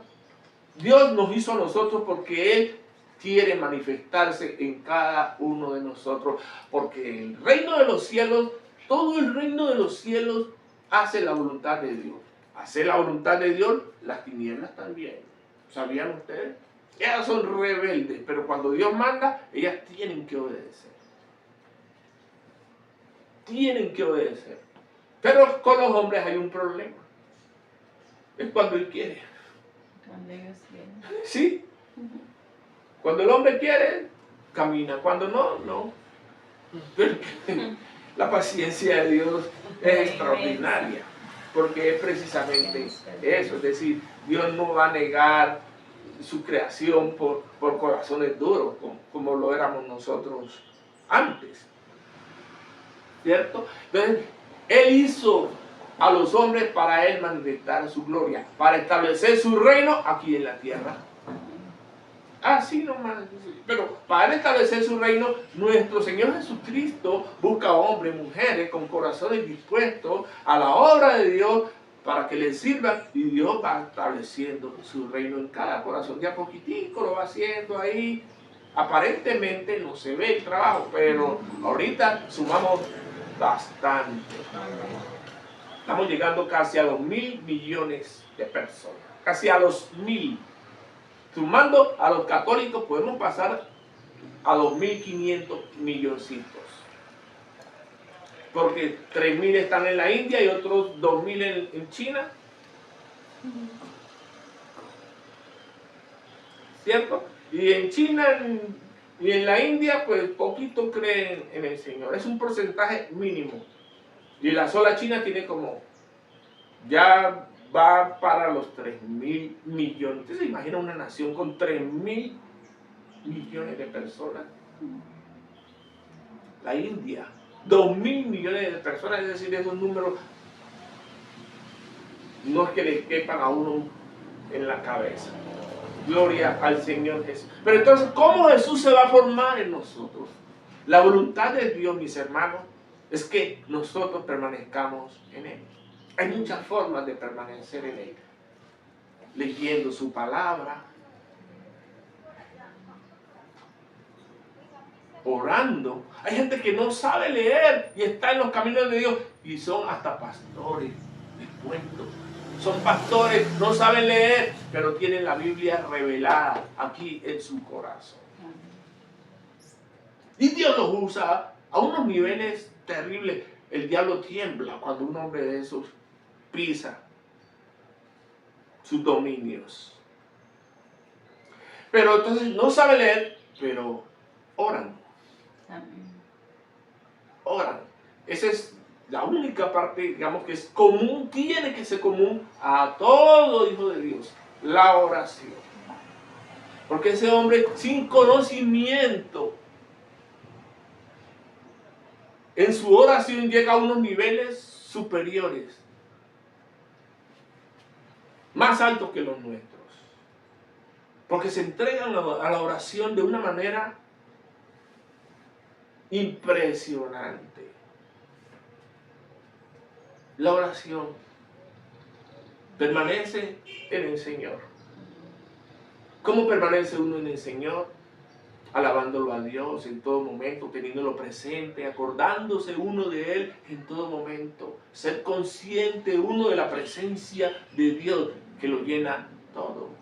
Dios nos hizo a nosotros porque Él quiere manifestarse en cada uno de nosotros. Porque el reino de los cielos, todo el reino de los cielos hace la voluntad de Dios. Hace la voluntad de Dios, las tinieblas también. ¿Sabían ustedes? Ellas son rebeldes, pero cuando Dios manda, ellas tienen que obedecer. Tienen que obedecer. Pero con los hombres hay un problema. Es cuando Él quiere. Cuando ellos quieren. ¿Sí? Cuando el hombre quiere, camina. Cuando no, no. La paciencia de Dios es extraordinaria. Porque es precisamente eso. Es decir, Dios no va a negar su creación por corazones duros, como lo éramos nosotros antes. ¿Cierto? Entonces, Él hizo a los hombres para Él manifestar su gloria, para establecer su reino aquí en la tierra. Así nomás. Pero para establecer su reino, nuestro Señor Jesucristo busca hombres, mujeres con corazones dispuestos a la obra de Dios para que le sirvan, y Dios va estableciendo su reino en cada corazón. De a poquitico lo va haciendo ahí. Aparentemente no se ve el trabajo, pero ahorita sumamos bastante. Estamos llegando casi a los 1.000 millones de personas. Casi a los 1.000. Sumando a los católicos podemos pasar a 2.500 milloncitos. Porque 3.000 están en la India y otros 2.000 en China. ¿Cierto? Y en China y en la India, pues poquito creen en el Señor. Es un porcentaje mínimo. Y la sola China tiene como, ya va para los 3.000 millones. ¿Usted se imagina una nación con 3.000 millones de personas? La India, 2.000 millones de personas, es decir, esos números no es que le quepan a uno en la cabeza. Gloria al Señor Jesús. Pero entonces, ¿cómo Jesús se va a formar en nosotros? La voluntad de Dios, mis hermanos, es que nosotros permanezcamos en Él. Hay muchas formas de permanecer en Él. Leyendo su palabra, orando. Hay gente que no sabe leer y está en los caminos de Dios y son hasta pastores de cuento. Son pastores, no saben leer, pero tienen la Biblia revelada aquí en su corazón. Y Dios los usa a unos niveles terribles. El diablo tiembla cuando un hombre de esos pisa sus dominios. Pero entonces no sabe leer, pero oran. Oran. Esa es la única parte, digamos, que es común, tiene que ser común a todo hijo de Dios, la oración. Porque ese hombre sin conocimiento, en su oración llega a unos niveles superiores, más altos que los nuestros. Porque se entregan a la oración de una manera impresionante. La oración permanece en el Señor. ¿Cómo permanece uno en el Señor? Alabándolo a Dios en todo momento, teniéndolo presente, acordándose uno de Él en todo momento. Ser consciente uno de la presencia de Dios que lo llena todo.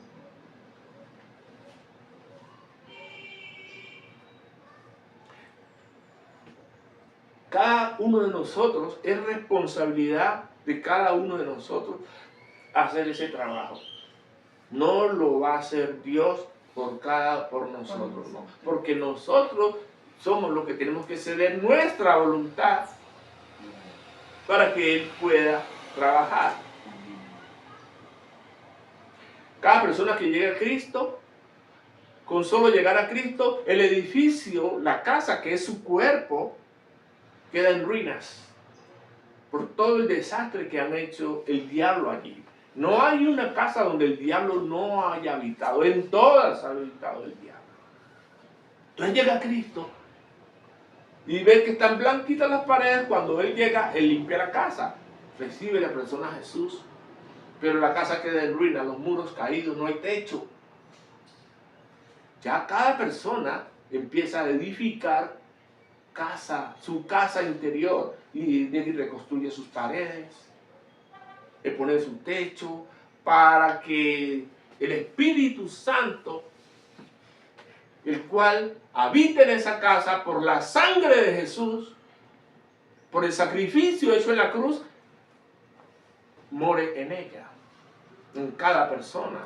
Cada uno de nosotros, es responsabilidad de cada uno de nosotros hacer ese trabajo. No lo va a hacer Dios por nosotros, no. Porque nosotros somos los que tenemos que ceder nuestra voluntad para que Él pueda trabajar. Cada persona que llega a Cristo, con solo llegar a Cristo, el edificio, la casa que es su cuerpo, queda en ruinas por todo el desastre que han hecho el diablo allí. No hay una casa donde el diablo no haya habitado. En todas ha habitado el diablo. Entonces llega Cristo y ve que están blanquitas las paredes. Cuando Él llega, Él limpia la casa. Recibe la persona a Jesús. Pero la casa queda en ruina, los muros caídos, no hay techo. Ya cada persona empieza a edificar su casa interior, y reconstruye sus paredes, le pone su techo, para que el Espíritu Santo, el cual habita en esa casa por la sangre de Jesús, por el sacrificio hecho en la cruz, more en ella, en cada persona.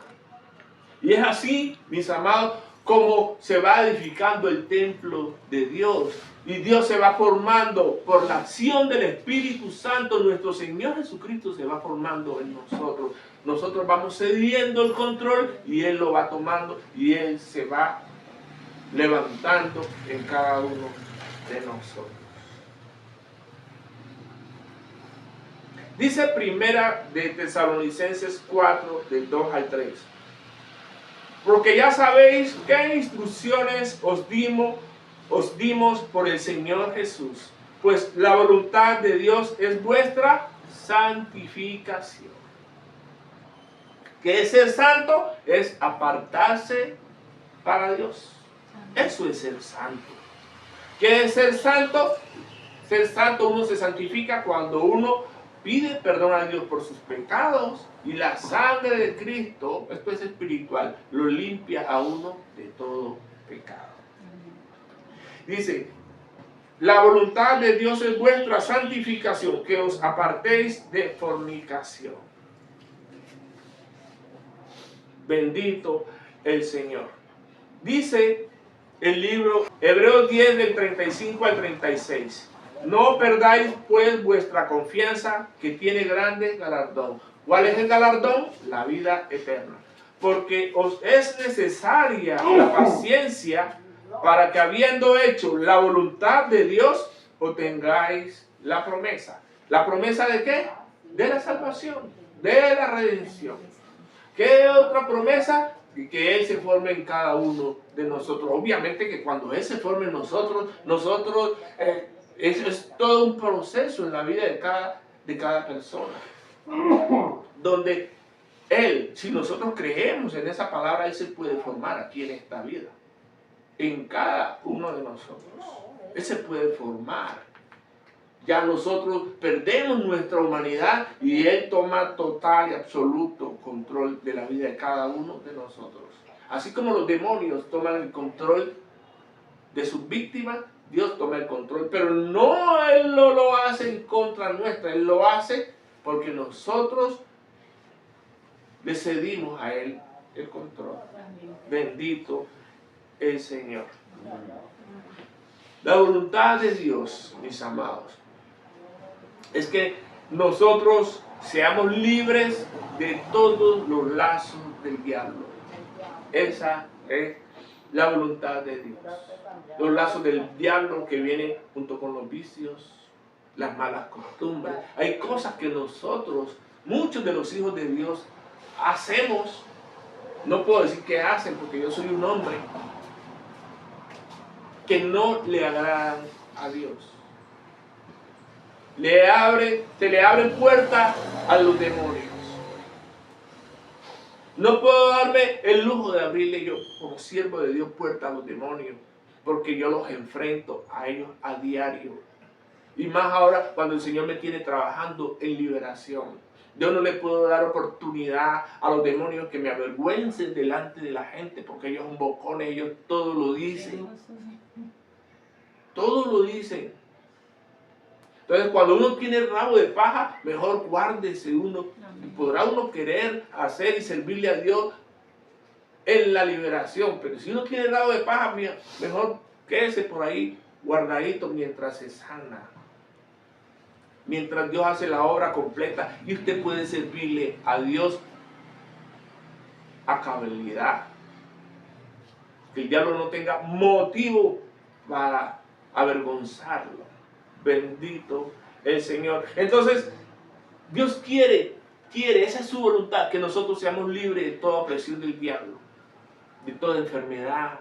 Y es así, mis amados, como se va edificando el templo de Dios. Y Dios se va formando por la acción del Espíritu Santo. Nuestro Señor Jesucristo se va formando en nosotros. Nosotros vamos cediendo el control y Él lo va tomando y Él se va levantando en cada uno de nosotros. Dice primera de Tesalonicenses 4, del 2 al 3. Porque ya sabéis qué instrucciones os dimos por el Señor Jesús, pues la voluntad de Dios es vuestra santificación. ¿Qué es ser santo? Es apartarse para Dios. Eso es ser santo. ¿Qué es ser santo? Ser santo, uno se santifica cuando uno pide perdón a Dios por sus pecados y la sangre de Cristo, esto es espiritual, lo limpia a uno de todo pecado. Dice, la voluntad de Dios es vuestra santificación, que os apartéis de fornicación. Bendito el Señor. Dice el libro Hebreos 10 del 35 al 36. No perdáis pues vuestra confianza, que tiene grande galardón. ¿Cuál es el galardón? La vida eterna. Porque os es necesaria la paciencia, para que habiendo hecho la voluntad de Dios, obtengáis la promesa. ¿La promesa de qué? De la salvación, de la redención. ¿Qué otra promesa? Que Él se forme en cada uno de nosotros. Obviamente que cuando Él se forme en nosotros, es todo un proceso en la vida de cada persona. Donde Él, si nosotros creemos en esa palabra, Él se puede formar aquí en esta vida. En cada uno de nosotros. Él se puede formar. Ya nosotros perdemos nuestra humanidad y Él toma total y absoluto control de la vida de cada uno de nosotros. Así como los demonios toman el control de sus víctimas, Dios toma el control, pero no Él no lo hace en contra nuestra, Él lo hace porque nosotros le cedimos a Él el control. Bendito el Señor. La voluntad de Dios, mis amados, es que nosotros seamos libres de todos los lazos del diablo. Esa es la voluntad de Dios. Los lazos del diablo que vienen junto con los vicios, las malas costumbres. Hay cosas que nosotros, muchos de los hijos de Dios, hacemos. No puedo decir que hacen porque yo soy un hombre, que no le agradan a Dios. Se le abre puerta a los demonios. No puedo darme el lujo de abrirle yo, como siervo de Dios, puerta a los demonios, porque yo los enfrento a ellos a diario. Y más ahora cuando el Señor me tiene trabajando en liberación. Yo no le puedo dar oportunidad a los demonios que me avergüencen delante de la gente, porque ellos son bocones, ellos todo lo dicen. Todo lo dicen. Entonces, cuando uno tiene rabo de paja, mejor guárdese uno. Podrá uno querer hacer y servirle a Dios en la liberación. Pero si uno tiene rabo de paja, mejor quédese por ahí guardadito mientras se sana. Mientras Dios hace la obra completa y usted puede servirle a Dios implacabilidad. Que el diablo no tenga motivo para avergonzarlo. Bendito el Señor. Entonces, Dios quiere, esa es su voluntad, que nosotros seamos libres de toda opresión del diablo, de toda enfermedad,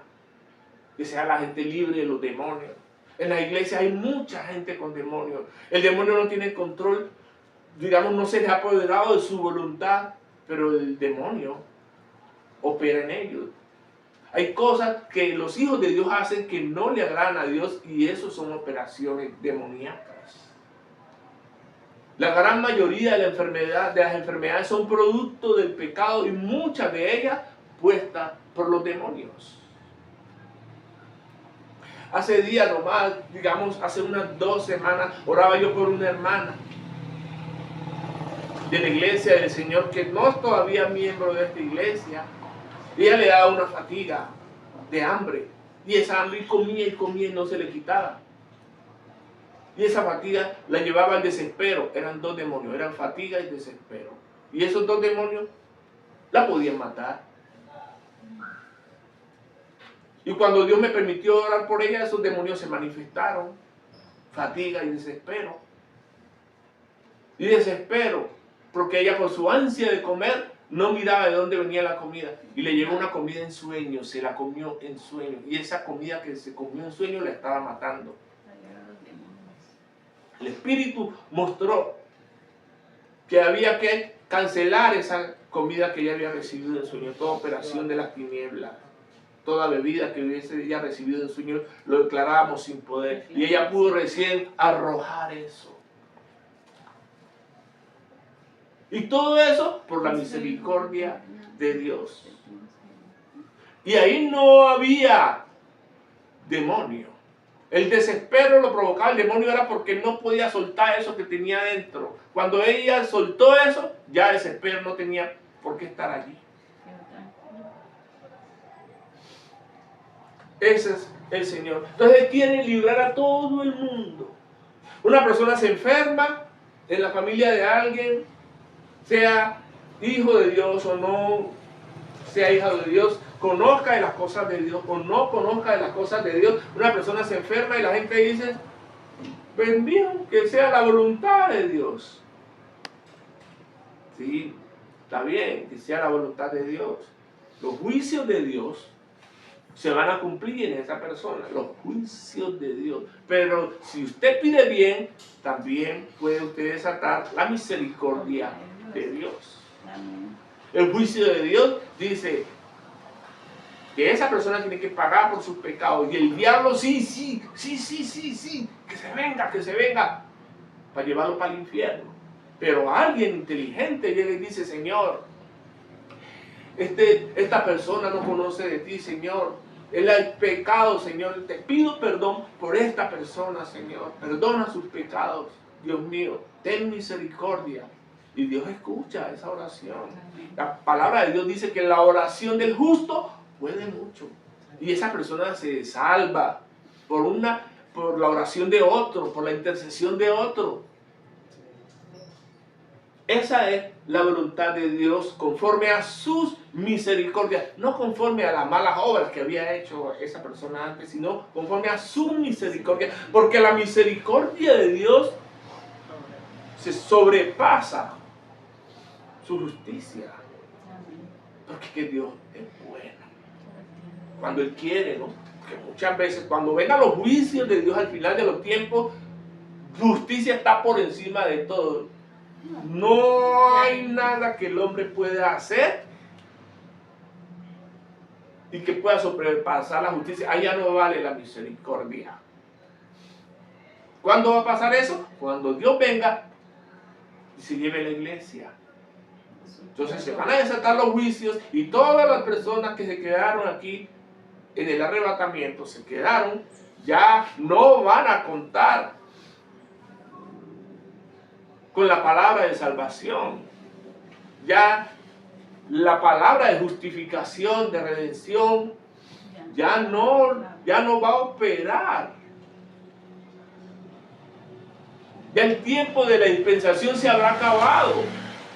que sea la gente libre de los demonios. En la iglesia hay mucha gente con demonios. El demonio no tiene control, digamos, no se le ha apoderado de su voluntad, pero el demonio opera en ellos. Hay cosas que los hijos de Dios hacen que no le agradan a Dios, y eso son operaciones demoníacas. La gran mayoría de las enfermedades son producto del pecado, y muchas de ellas puestas por los demonios. Hace días nomás, digamos, hace unas 2 semanas, oraba yo por una hermana de la iglesia del Señor que no es todavía miembro de esta iglesia. Ella le daba una fatiga de hambre, y esa hambre comía y no se le quitaba. Y esa fatiga la llevaba al desespero. Eran 2 demonios, eran fatiga y desespero. Y esos 2 demonios la podían matar. Y cuando Dios me permitió orar por ella, esos demonios se manifestaron. Fatiga y desespero. Y desespero, porque ella, por su ansia de comer, no miraba de dónde venía la comida. Y le llegó una comida en sueño, se la comió en sueño. Y esa comida que se comió en sueño la estaba matando. El Espíritu mostró que había que cancelar esa comida que ella había recibido en sueño. Toda operación de las tinieblas, toda bebida que hubiese ella recibido en sueño, lo declarábamos sin poder. Y ella pudo recién arrojar eso. Y todo eso por la misericordia de Dios. Y ahí no había demonio. El desespero lo provocaba el demonio, era porque no podía soltar eso que tenía dentro. Cuando ella soltó eso, ya el desespero no tenía por qué estar allí. Ese es el Señor. Entonces Él quiere librar a todo el mundo. Una persona se enferma en la familia de alguien, sea hijo de Dios o no sea hija de Dios, conozca de las cosas de Dios o no conozca de las cosas de Dios. Una persona se enferma y la gente dice: bendiga que sea la voluntad de Dios. Sí, está bien que sea la voluntad de Dios. Los juicios de Dios se van a cumplir en esa persona, los juicios de Dios. Pero si usted pide bien, también puede usted desatar la misericordia de Dios. El juicio de Dios dice que esa persona tiene que pagar por sus pecados. Y el diablo sí, que se venga, para llevarlo para el infierno. Pero alguien inteligente llega y dice: Señor, esta persona no conoce de ti, Señor. Él ha pecado, Señor. Te pido perdón por esta persona, Señor. Perdona sus pecados, Dios mío. Ten misericordia. Y Dios escucha esa oración. La palabra de Dios dice que la oración del justo puede mucho. Y esa persona se salva por la oración de otro, por la intercesión de otro. Esa es la voluntad de Dios conforme a sus misericordias, no conforme a las malas obras que había hecho esa persona antes, sino conforme a su misericordia, porque la misericordia de Dios se sobrepasa su justicia, porque Dios es bueno cuando Él quiere, ¿no? Que muchas veces cuando vengan los juicios de Dios al final de los tiempos, justicia está por encima de todo. No hay nada que el hombre pueda hacer y que pueda sobrepasar la justicia. Allá no vale la misericordia. ¿Cuándo va a pasar eso? Cuando Dios venga y se lleve la iglesia. Entonces se van a desatar los juicios, y todas las personas que se quedaron aquí en el arrebatamiento se quedaron, ya no van a contar con la palabra de salvación. Ya la palabra de justificación, de redención, ya no va a operar. Ya el tiempo de la dispensación se habrá acabado.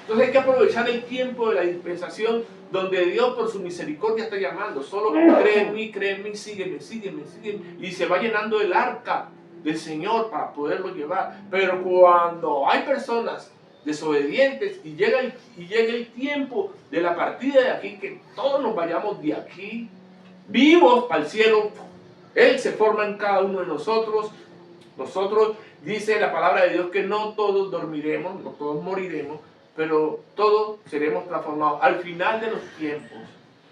Entonces hay que aprovechar el tiempo de la dispensación donde Dios por su misericordia está llamando. Solo cree en mí, sígueme, sígueme, sígueme. Y se va llenando el arca del Señor para poderlo llevar. Pero cuando hay personas desobedientes y llega el tiempo de la partida de aquí, que todos nos vayamos de aquí vivos para el cielo, Él se forma en cada uno de nosotros. Nosotros, dice la palabra de Dios, que no todos dormiremos, no todos moriremos, pero todos seremos transformados. Al final de los tiempos,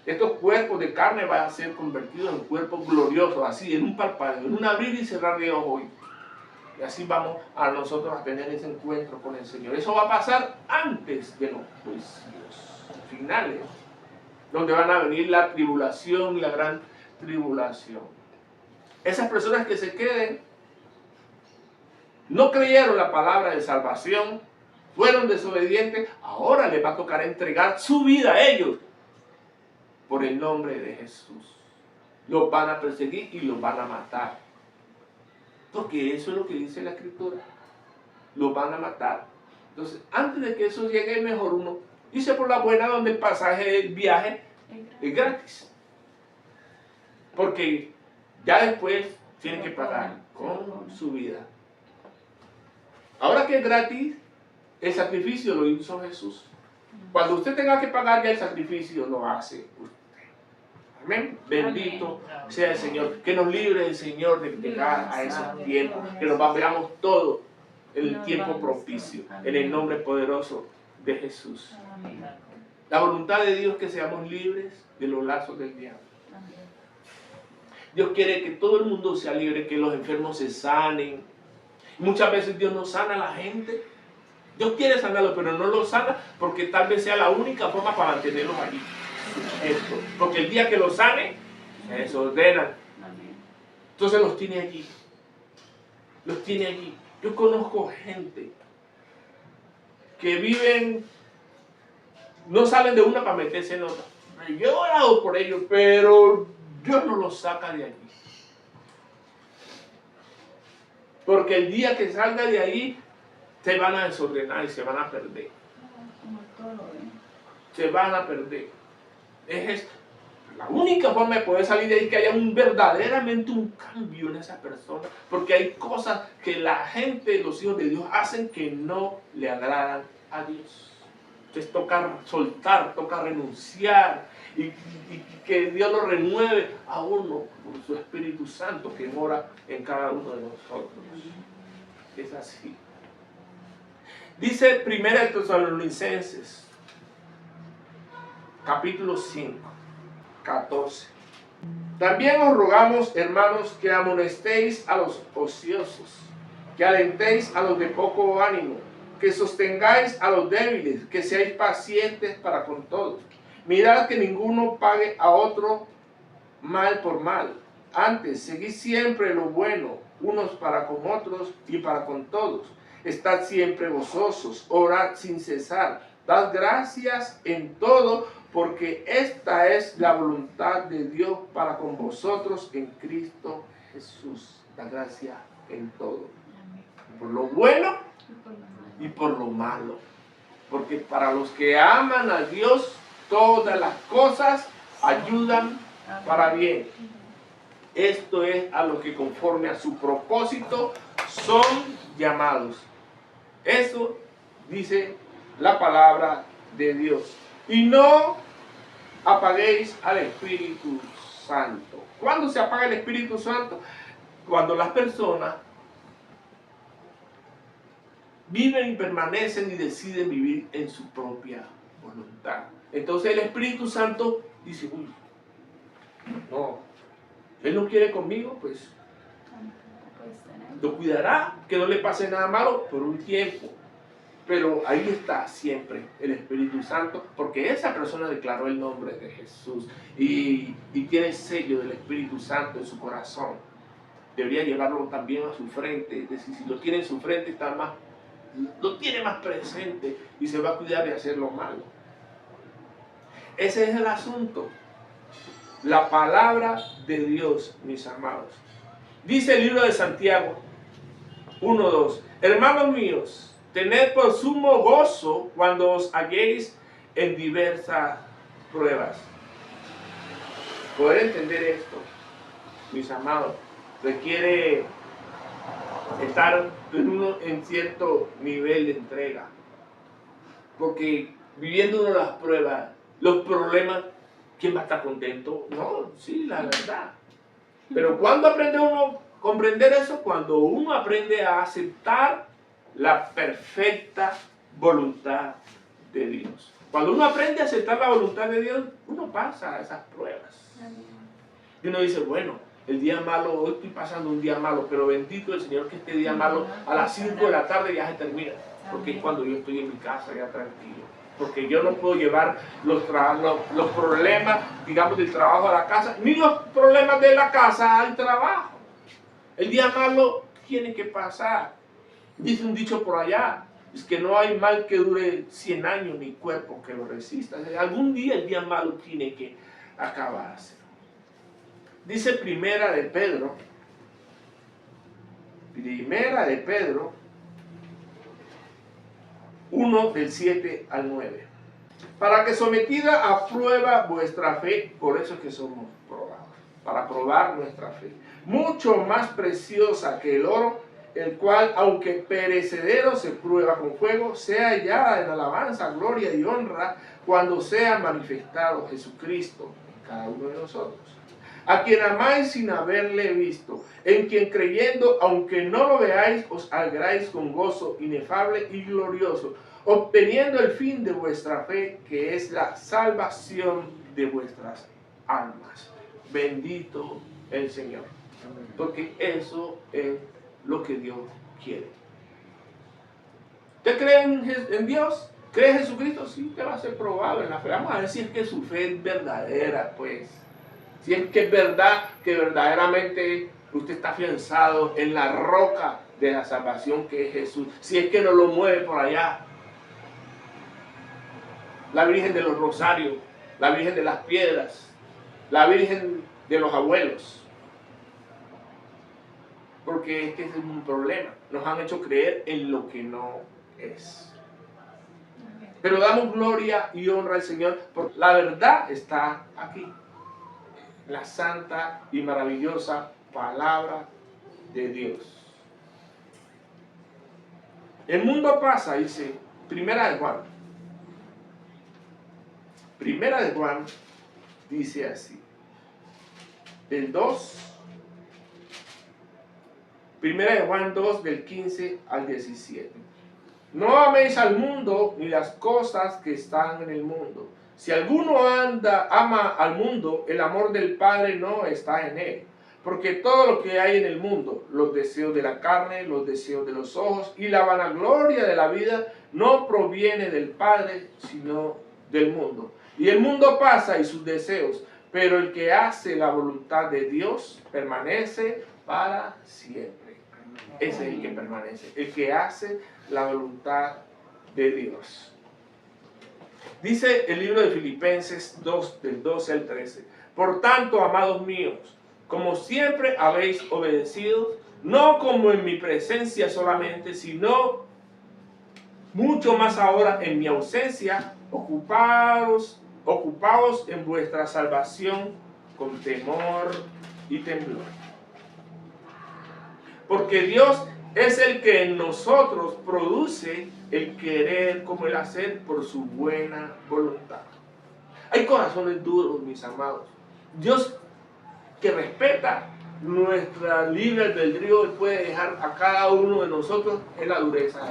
estos cuerpos de carne van a ser convertidos en cuerpos gloriosos, así, en un parpadeo, en un abrir y cerrar de ojos. Y así vamos a nosotros a tener ese encuentro con el Señor. Eso va a pasar antes de los juicios finales, donde van a venir la tribulación y la gran tribulación. Esas personas que se queden, no creyeron la palabra de salvación, fueron desobedientes, ahora les va a tocar entregar su vida a ellos por el nombre de Jesús. Los van a perseguir y los van a matar. Porque eso es lo que dice la Escritura. Los van a matar. Entonces, antes de que eso llegue, mejor uno irse por la buena, donde el pasaje del viaje es gratis. Porque ya después tienen que pagar con su vida. Ahora que es gratis, el sacrificio lo hizo Jesús. Cuando usted tenga que pagar, ya el sacrificio lo hace usted. Amén. Bendito sea el Señor. Que nos libre el Señor de llegar a esos tiempos. Que nos veamos todo en el tiempo propicio. En el nombre poderoso de Jesús. La voluntad de Dios es que seamos libres de los lazos del diablo. Dios quiere que todo el mundo sea libre, que los enfermos se sanen. Muchas veces Dios no sana a la gente. Dios quiere sanarlos, pero no los sana porque tal vez sea la única forma para mantenerlos allí. Porque el día que los sane, se desordenan. Entonces los tiene allí. Los tiene allí. Yo conozco gente que viven, no salen de una para meterse en otra. Yo he orado por ellos, pero Dios no los saca de allí. Porque el día que salga de ahí, se van a desordenar y se van a perder. Se van a perder. Es la única forma de poder salir de ahí, que haya verdaderamente un cambio en esa persona. Porque hay cosas que la gente, los hijos de Dios, hacen que no le agradan a Dios. Entonces toca soltar, toca renunciar y que Dios lo renueve a uno por su Espíritu Santo que mora en cada uno de nosotros. Es así. Dice 1 Tesalonicenses, capítulo 5, 14. También os rogamos, hermanos, que amonestéis a los ociosos, que alentéis a los de poco ánimo, que sostengáis a los débiles, que seáis pacientes para con todos. Mirad que ninguno pague a otro mal por mal. Antes, seguid siempre lo bueno, unos para con otros y para con todos. Estad siempre gozosos, orad sin cesar, dad gracias en todo, porque esta es la voluntad de Dios para con vosotros en Cristo Jesús. Dad gracias en todo, por lo bueno y por lo malo. Porque para los que aman a Dios, todas las cosas ayudan para bien. Esto es a los que conforme a su propósito son llamados. Eso dice la palabra de Dios. Y no apaguéis al Espíritu Santo. ¿Cuándo se apaga el Espíritu Santo? Cuando las personas viven y permanecen y deciden vivir en su propia voluntad. Entonces el Espíritu Santo dice, uy, no, Él no quiere conmigo, pues lo cuidará, que no le pase nada malo por un tiempo. Pero ahí está siempre el Espíritu Santo, porque esa persona declaró el nombre de Jesús y tiene el sello del Espíritu Santo en su corazón. Debería llevarlo también a su frente, es decir, si lo tiene en su frente, lo tiene más presente y se va a cuidar de hacer lo malo. Ese es el asunto. La palabra de Dios, mis amados. Dice el libro de Santiago 1:2. Hermanos míos, tened por sumo gozo cuando os halléis en diversas pruebas. Poder entender esto, mis amados, requiere estar en cierto nivel de entrega. Porque viviendo uno las pruebas, los problemas, ¿quién va a estar contento? No, sí, la verdad. Pero ¿cuándo aprende uno a comprender eso? Cuando uno aprende a aceptar la perfecta voluntad de Dios. Cuando uno aprende a aceptar la voluntad de Dios, uno pasa a esas pruebas. Y uno dice, bueno, el día malo, hoy estoy pasando un día malo, pero bendito el Señor que este día malo a las 5 de la tarde ya se termina. Porque es cuando yo estoy en mi casa ya tranquilo. Porque yo no puedo llevar los problemas, digamos, del trabajo a la casa, ni los problemas de la casa al trabajo. El día malo tiene que pasar. Dice un dicho por allá, es que no hay mal que dure 100 años ni cuerpo que lo resista. Algún día el día malo tiene que acabarse. Dice Primera de Pedro 1 del 7 al 9. Para que sometida a prueba vuestra fe, por eso es que somos probados, para probar nuestra fe, mucho más preciosa que el oro, el cual, aunque perecedero se prueba con fuego, sea hallada en alabanza, gloria y honra cuando sea manifestado Jesucristo en cada uno de nosotros. A quien amáis sin haberle visto, en quien creyendo, aunque no lo veáis, os alegráis con gozo inefable y glorioso, obteniendo el fin de vuestra fe, que es la salvación de vuestras almas. Bendito el Señor. Porque eso es lo que Dios quiere. ¿Usted cree en Dios? ¿Cree en Jesucristo? Sí, te va a ser probado en la fe. Vamos a ver si es que su fe es verdadera, pues. Si es que es verdad, que verdaderamente usted está afianzado en la roca de la salvación que es Jesús. Si es que no lo mueve por allá la Virgen de los Rosarios, la Virgen de las Piedras, la Virgen de los Abuelos. Porque es que ese es un problema. Nos han hecho creer en lo que no es. Pero damos gloria y honra al Señor, porque la verdad está aquí. La santa y maravillosa palabra de Dios. El mundo pasa, dice Primera de Juan. Primera de Juan dice así. El 2. Primera de Juan 2 del 15 al 17. No améis al mundo ni las cosas que están en el mundo. Si alguno ama al mundo, el amor del Padre no está en él. Porque todo lo que hay en el mundo, los deseos de la carne, los deseos de los ojos y la vanagloria de la vida, no proviene del Padre, sino del mundo. Y el mundo pasa y sus deseos, pero el que hace la voluntad de Dios permanece para siempre. Ese es el que permanece, el que hace la voluntad de Dios. Dice el libro de Filipenses 2, del 12 al 13. Por tanto, amados míos, como siempre habéis obedecido, no como en mi presencia solamente, sino mucho más ahora en mi ausencia, ocupaos en vuestra salvación con temor y temblor. Porque Dios es el que en nosotros produce el querer como el hacer por su buena voluntad. Hay corazones duros, mis amados. Dios, que respeta nuestra libre albedrío, puede dejar a cada uno de nosotros en la dureza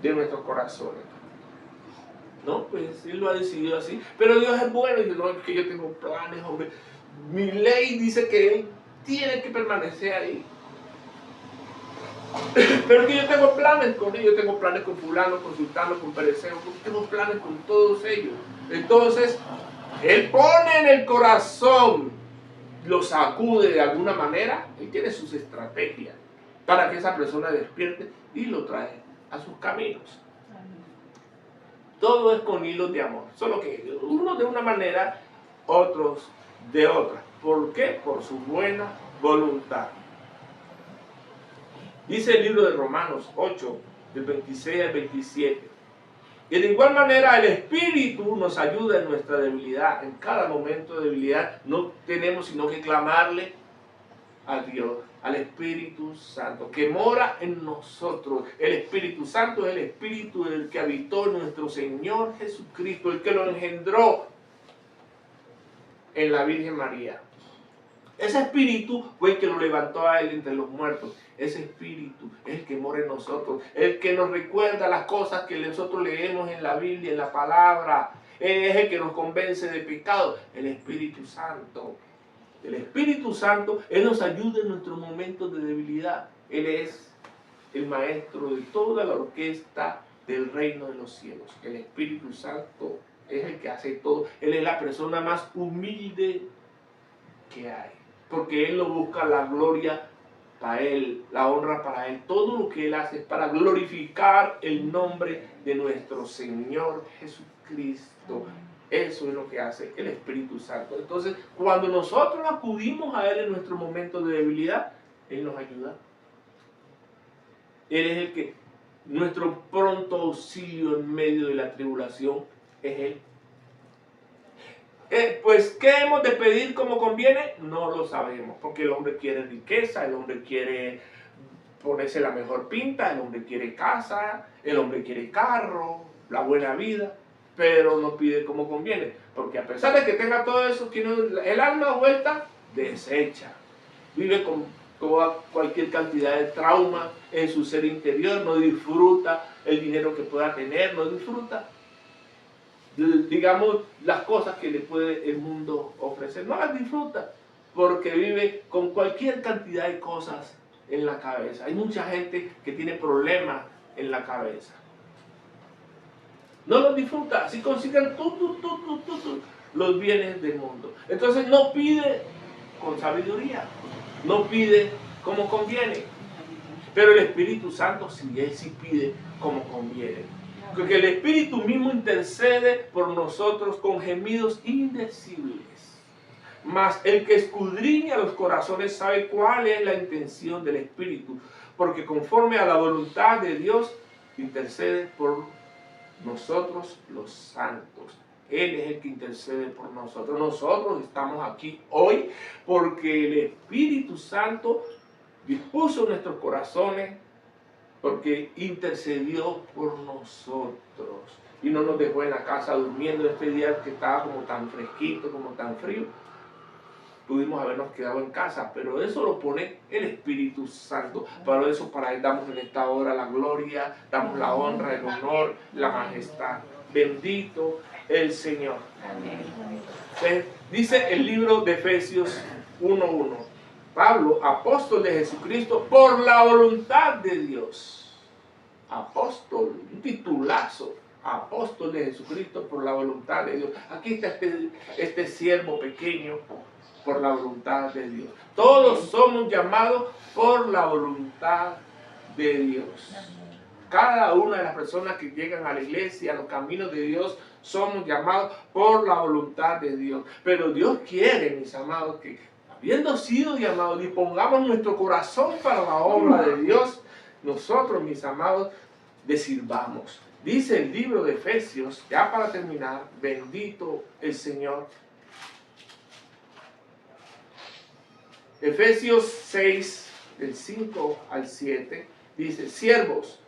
de nuestros corazones. No, pues Él lo ha decidido así. Pero Dios es bueno y dice, no, es que yo tengo planes, hombre. Mi ley dice que Él tiene que permanecer ahí. Pero que yo tengo planes con ellos, tengo planes con fulano, con sultano, con perecero, tengo planes con todos ellos. Entonces, Él pone en el corazón, lo sacude de alguna manera, Él tiene sus estrategias para que esa persona despierte y lo trae a sus caminos. Todo es con hilos de amor, solo que unos de una manera, otros de otra. ¿Por qué? Por su buena voluntad. Dice el libro de Romanos 8, del 26 al 27. Y de igual manera el Espíritu nos ayuda en nuestra debilidad, en cada momento de debilidad. No tenemos sino que clamarle a Dios, al Espíritu Santo, que mora en nosotros. El Espíritu Santo es el Espíritu del que habitó en nuestro Señor Jesucristo, el que lo engendró en la Virgen María. Ese Espíritu fue el que lo levantó a él entre los muertos. Ese Espíritu es el que mora en nosotros, el que nos recuerda las cosas que nosotros leemos en la Biblia, en la palabra. Es el que nos convence de pecado, el Espíritu Santo. El Espíritu Santo, Él nos ayuda en nuestros momentos de debilidad. Él es el maestro de toda la orquesta del reino de los cielos. El Espíritu Santo es el que hace todo. Él es la persona más humilde que hay. Porque Él no busca la gloria para Él, la honra para Él. Todo lo que Él hace es para glorificar el nombre de nuestro Señor Jesucristo. Eso es lo que hace el Espíritu Santo. Entonces, cuando nosotros acudimos a Él en nuestro momento de debilidad, Él nos ayuda. Él es el que, nuestro pronto auxilio en medio de la tribulación, es Él. Pues, ¿qué hemos de pedir como conviene? No lo sabemos, porque el hombre quiere riqueza, el hombre quiere ponerse la mejor pinta, el hombre quiere casa, el hombre quiere carro, la buena vida, pero no pide como conviene, porque a pesar de que tenga todo eso, tiene el alma vuelta deshecha, vive con toda cualquier cantidad de trauma en su ser interior, no disfruta el dinero que pueda tener, no disfruta, digamos, las cosas que le puede el mundo ofrecer, no las disfruta, porque vive con cualquier cantidad de cosas en la cabeza. Hay mucha gente que tiene problemas en la cabeza. No los disfruta, así consiguen los bienes del mundo. Entonces no pide con sabiduría, no pide como conviene. Pero el Espíritu Santo sí, Él sí pide como conviene. Porque el Espíritu mismo intercede por nosotros con gemidos indecibles. Mas el que escudriña los corazones sabe cuál es la intención del Espíritu, porque conforme a la voluntad de Dios intercede por nosotros los santos. Él es el que intercede por nosotros. Nosotros estamos aquí hoy porque el Espíritu Santo dispuso nuestros corazones, porque intercedió por nosotros y no nos dejó en la casa durmiendo este día que estaba como tan fresquito, como tan frío. Pudimos habernos quedado en casa, pero eso lo pone el Espíritu Santo. Para eso, para Él damos en esta hora la gloria, damos la honra, el honor, la majestad. Bendito el Señor. Dice el libro de Efesios 1:1. Pablo, apóstol de Jesucristo, por la voluntad de Dios. Apóstol, un titulazo. Apóstol de Jesucristo por la voluntad de Dios. Aquí está este siervo pequeño por la voluntad de Dios. Todos somos llamados por la voluntad de Dios. Cada una de las personas que llegan a la iglesia, a los caminos de Dios, somos llamados por la voluntad de Dios. Pero Dios quiere, mis amados, que habiendo sido llamados, dispongamos nuestro corazón para la obra de Dios. Nosotros, mis amados, le sirvamos. Dice el libro de Efesios, ya para terminar, bendito el Señor. Efesios 6, del 5 al 7, dice: siervos,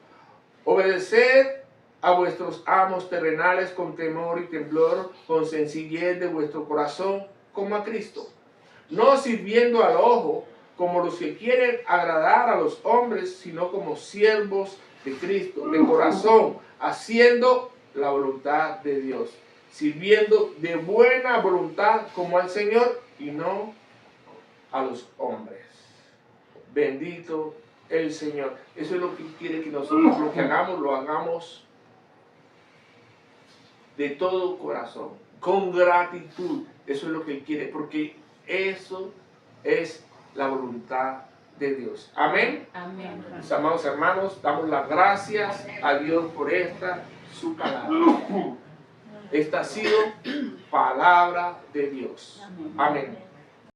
obedeced a vuestros amos terrenales con temor y temblor, con sencillez de vuestro corazón, como a Cristo, no sirviendo al ojo como los que quieren agradar a los hombres, sino como siervos de Cristo, de corazón, haciendo la voluntad de Dios, sirviendo de buena voluntad como al Señor y no a los hombres. Bendito el Señor. Eso es lo que quiere que nosotros lo que hagamos, lo hagamos de todo corazón, con gratitud. Eso es lo que Él quiere, porque eso es la voluntad de Dios. Amén. Amén. Mis amados hermanos, damos las gracias a Dios por esta, su palabra. Esta ha sido palabra de Dios. Amén.